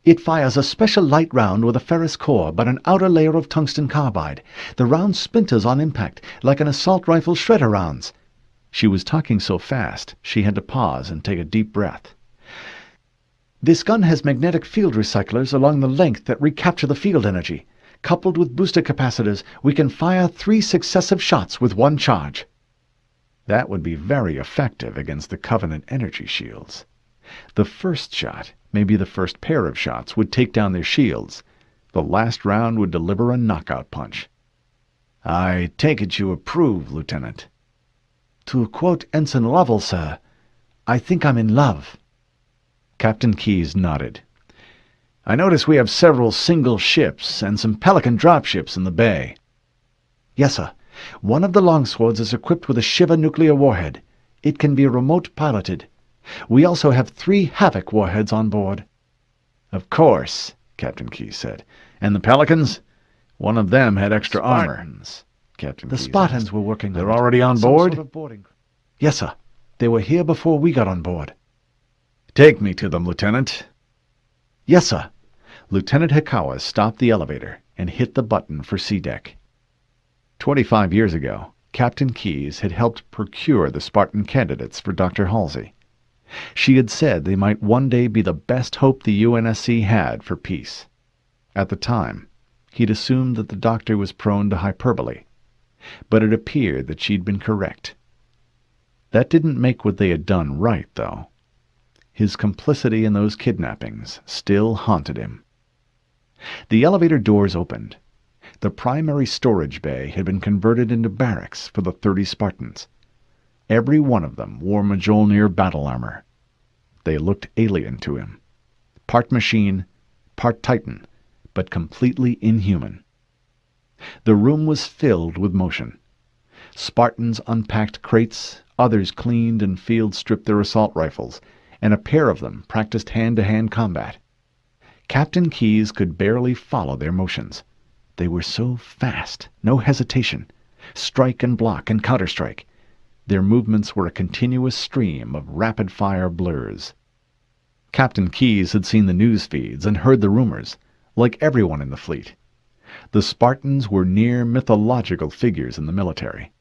It fires a special light round with a ferrous core but an outer layer of tungsten carbide. The round splinters on impact, like an assault rifle shredder rounds.
She was talking so fast she had to pause and take a deep breath.
This gun has magnetic field recyclers along the length that recapture the field energy. Coupled with booster capacitors, we can fire 3 successive shots with 1 charge.
That would be very effective against the Covenant energy shields. The first shot, maybe the first pair of shots, would take down their shields. The last round would deliver a knockout punch. I take it you approve, Lieutenant.
To quote Ensign Lovell, sir, I think I'm in love.
Captain Keyes nodded. I notice we have several single ships and some Pelican dropships in the bay.
Yes, sir. One of the longswords is equipped with a Shiva nuclear warhead. It can be remote piloted. We also have 3 Havoc warheads on board.
Of course, Captain Keyes said. And the Pelicans? One of them had extra armor.
Captain Keyes Spartans were working.
They're already on board?
Sort of boarding. Yes, sir. They were here before we got on board.
Take me to them, Lieutenant.
Yes, sir.
Lieutenant Hikawa stopped the elevator and hit the button for C-Deck. 25 years ago, Captain Keyes had helped procure the Spartan candidates for Dr. Halsey. She had said they might one day be the best hope the UNSC had for peace. At the time, he'd assumed that the doctor was prone to hyperbole, but it appeared that she'd been correct. That didn't make what they had done right, though. His complicity in those kidnappings still haunted him. The elevator doors opened. The primary storage bay had been converted into barracks for the 30 Spartans. Every one of them wore Mjolnir battle armor. They looked alien to him. Part machine, part Titan, but completely inhuman. The room was filled with motion. Spartans unpacked crates, others cleaned and field-stripped their assault rifles, and a pair of them practiced hand-to-hand combat. Captain Keyes could barely follow their motions. They were so fast, no hesitation. Strike and block and counterstrike. Their movements were a continuous stream of rapid-fire blurs. Captain Keyes had seen the news feeds and heard the rumors, like everyone in the fleet. The Spartans were near mythological figures in the military.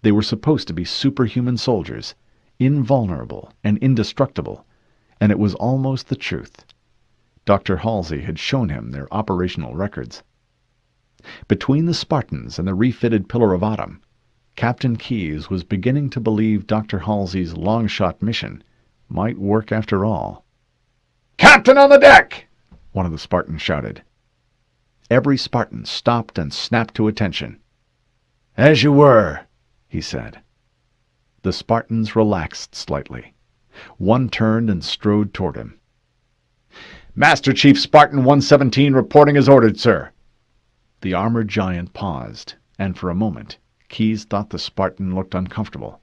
They were supposed to be superhuman soldiers, invulnerable and indestructible, and it was almost the truth. Dr. Halsey had shown him their operational records. Between the Spartans and the refitted Pillar of Autumn, Captain Keyes was beginning to believe Dr. Halsey's long-shot mission might work after all.
"Captain on the deck!"
one of the Spartans shouted. Every Spartan stopped and snapped to attention.
"As you were,"
he said. The Spartans relaxed slightly. One turned and strode toward him.
"Master Chief Spartan 117 reporting as ordered, sir."
The armored giant paused, and for a moment Keyes thought the Spartan looked uncomfortable.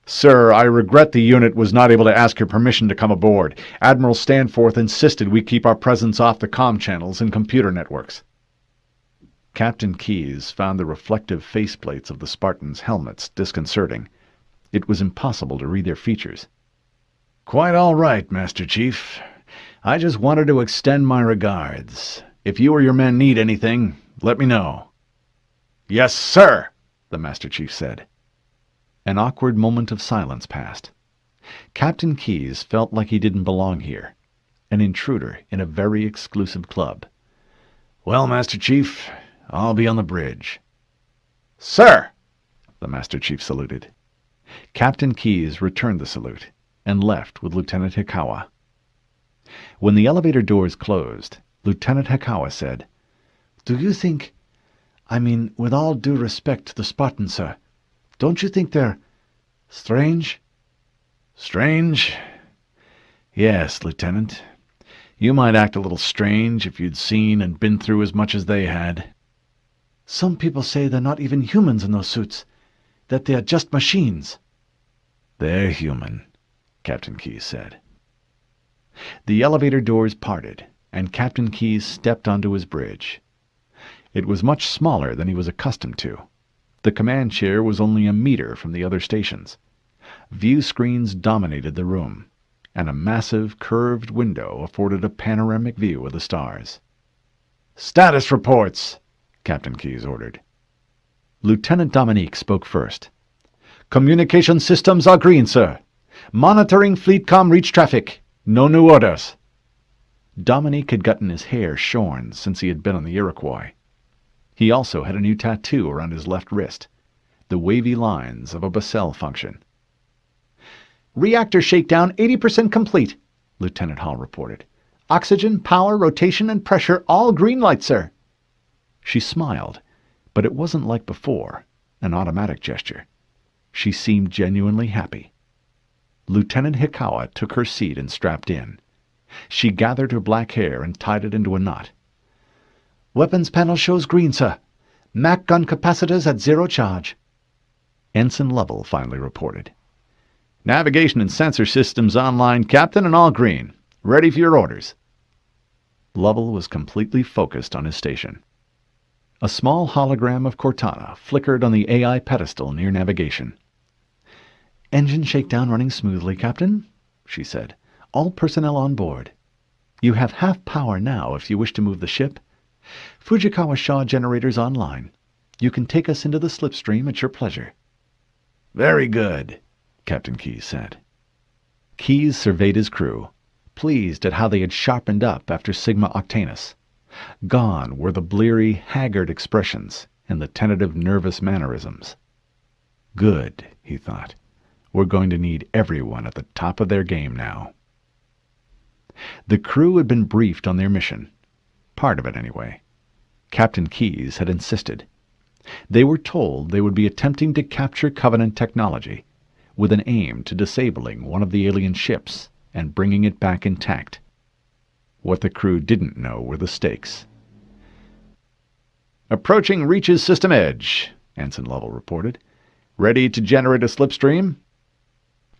"Sir, I regret the unit was not able to ask your permission to come aboard. Admiral Stanforth insisted we keep our presence off the comm channels and computer networks."
Captain Keyes found the reflective faceplates of the Spartans' helmets disconcerting. It was impossible to read their features.
"Quite all right, Master Chief. I just wanted to extend my regards. If you or your men need anything, let me know." "Yes, sir," the Master Chief said.
An awkward moment of silence passed. Captain Keyes felt like he didn't belong here, an intruder in a very exclusive club.
"Well, Master Chief, I'll be on the bridge." "Sir!"
the Master Chief saluted. Captain Keyes returned the salute and left with Lieutenant Hikawa. When the elevator doors closed, Lieutenant Hikawa said,
"Do you think, with all due respect to the Spartans, sir, don't you think they're strange?"
"Strange? Yes, Lieutenant. You might act a little strange if you'd seen and been through as much as they had."
"Some people say they're not even humans in those suits, that they're just machines."
"They're human," Captain Keyes said.
The elevator doors parted, and Captain Keyes stepped onto his bridge. It was much smaller than he was accustomed to. The command chair was only a meter from the other stations. View screens dominated the room, and a massive, curved window afforded a panoramic view of the stars.
"Status reports!"
Captain Keyes ordered. Lieutenant Dominique spoke first.
"Communication systems are green, sir. Monitoring FleetCom reach traffic. No new orders."
Dominique had gotten his hair shorn since he had been on the Iroquois. He also had a new tattoo around his left wrist, the wavy lines of a Bessel function.
"Reactor shakedown 80% complete," Lieutenant Hall reported. "Oxygen, power, rotation, and pressure all green light, sir."
She smiled, but it wasn't like before, an automatic gesture. She seemed genuinely happy. Lieutenant Hikawa took her seat and strapped in. She gathered her black hair and tied it into a knot.
"Weapons panel shows green, sir. Mac gun capacitors at 0 charge."
Ensign Lovell finally reported.
"Navigation and sensor systems online, Captain, and all green. Ready for your orders."
Lovell was completely focused on his station. A small hologram of Cortana flickered on the AI pedestal near navigation.
"Engine shakedown running smoothly, Captain," she said. "All personnel on board. You have half power now if you wish to move the ship. Fujikawa Shaw generators online. You can take us into the slipstream at your pleasure."
"Very good," Captain Keyes said.
Keyes surveyed his crew, pleased at how they had sharpened up after Sigma Octanus. Gone were the bleary, haggard expressions and the tentative, nervous mannerisms. Good, he thought. We're going to need everyone at the top of their game now. The crew had been briefed on their mission. Part of it, anyway. Captain Keyes had insisted. They were told they would be attempting to capture Covenant technology, with an aim to disabling one of the alien ships and bringing it back intact. What the crew didn't know were the stakes.
"Approaching Reach's system edge," Ensign Lovell reported. "Ready to generate a slipstream?"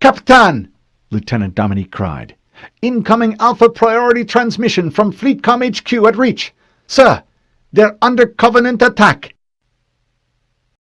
"Captain!" Lieutenant Dominique cried. "Incoming Alpha priority transmission from Fleetcom HQ at Reach. Sir, they're under Covenant attack.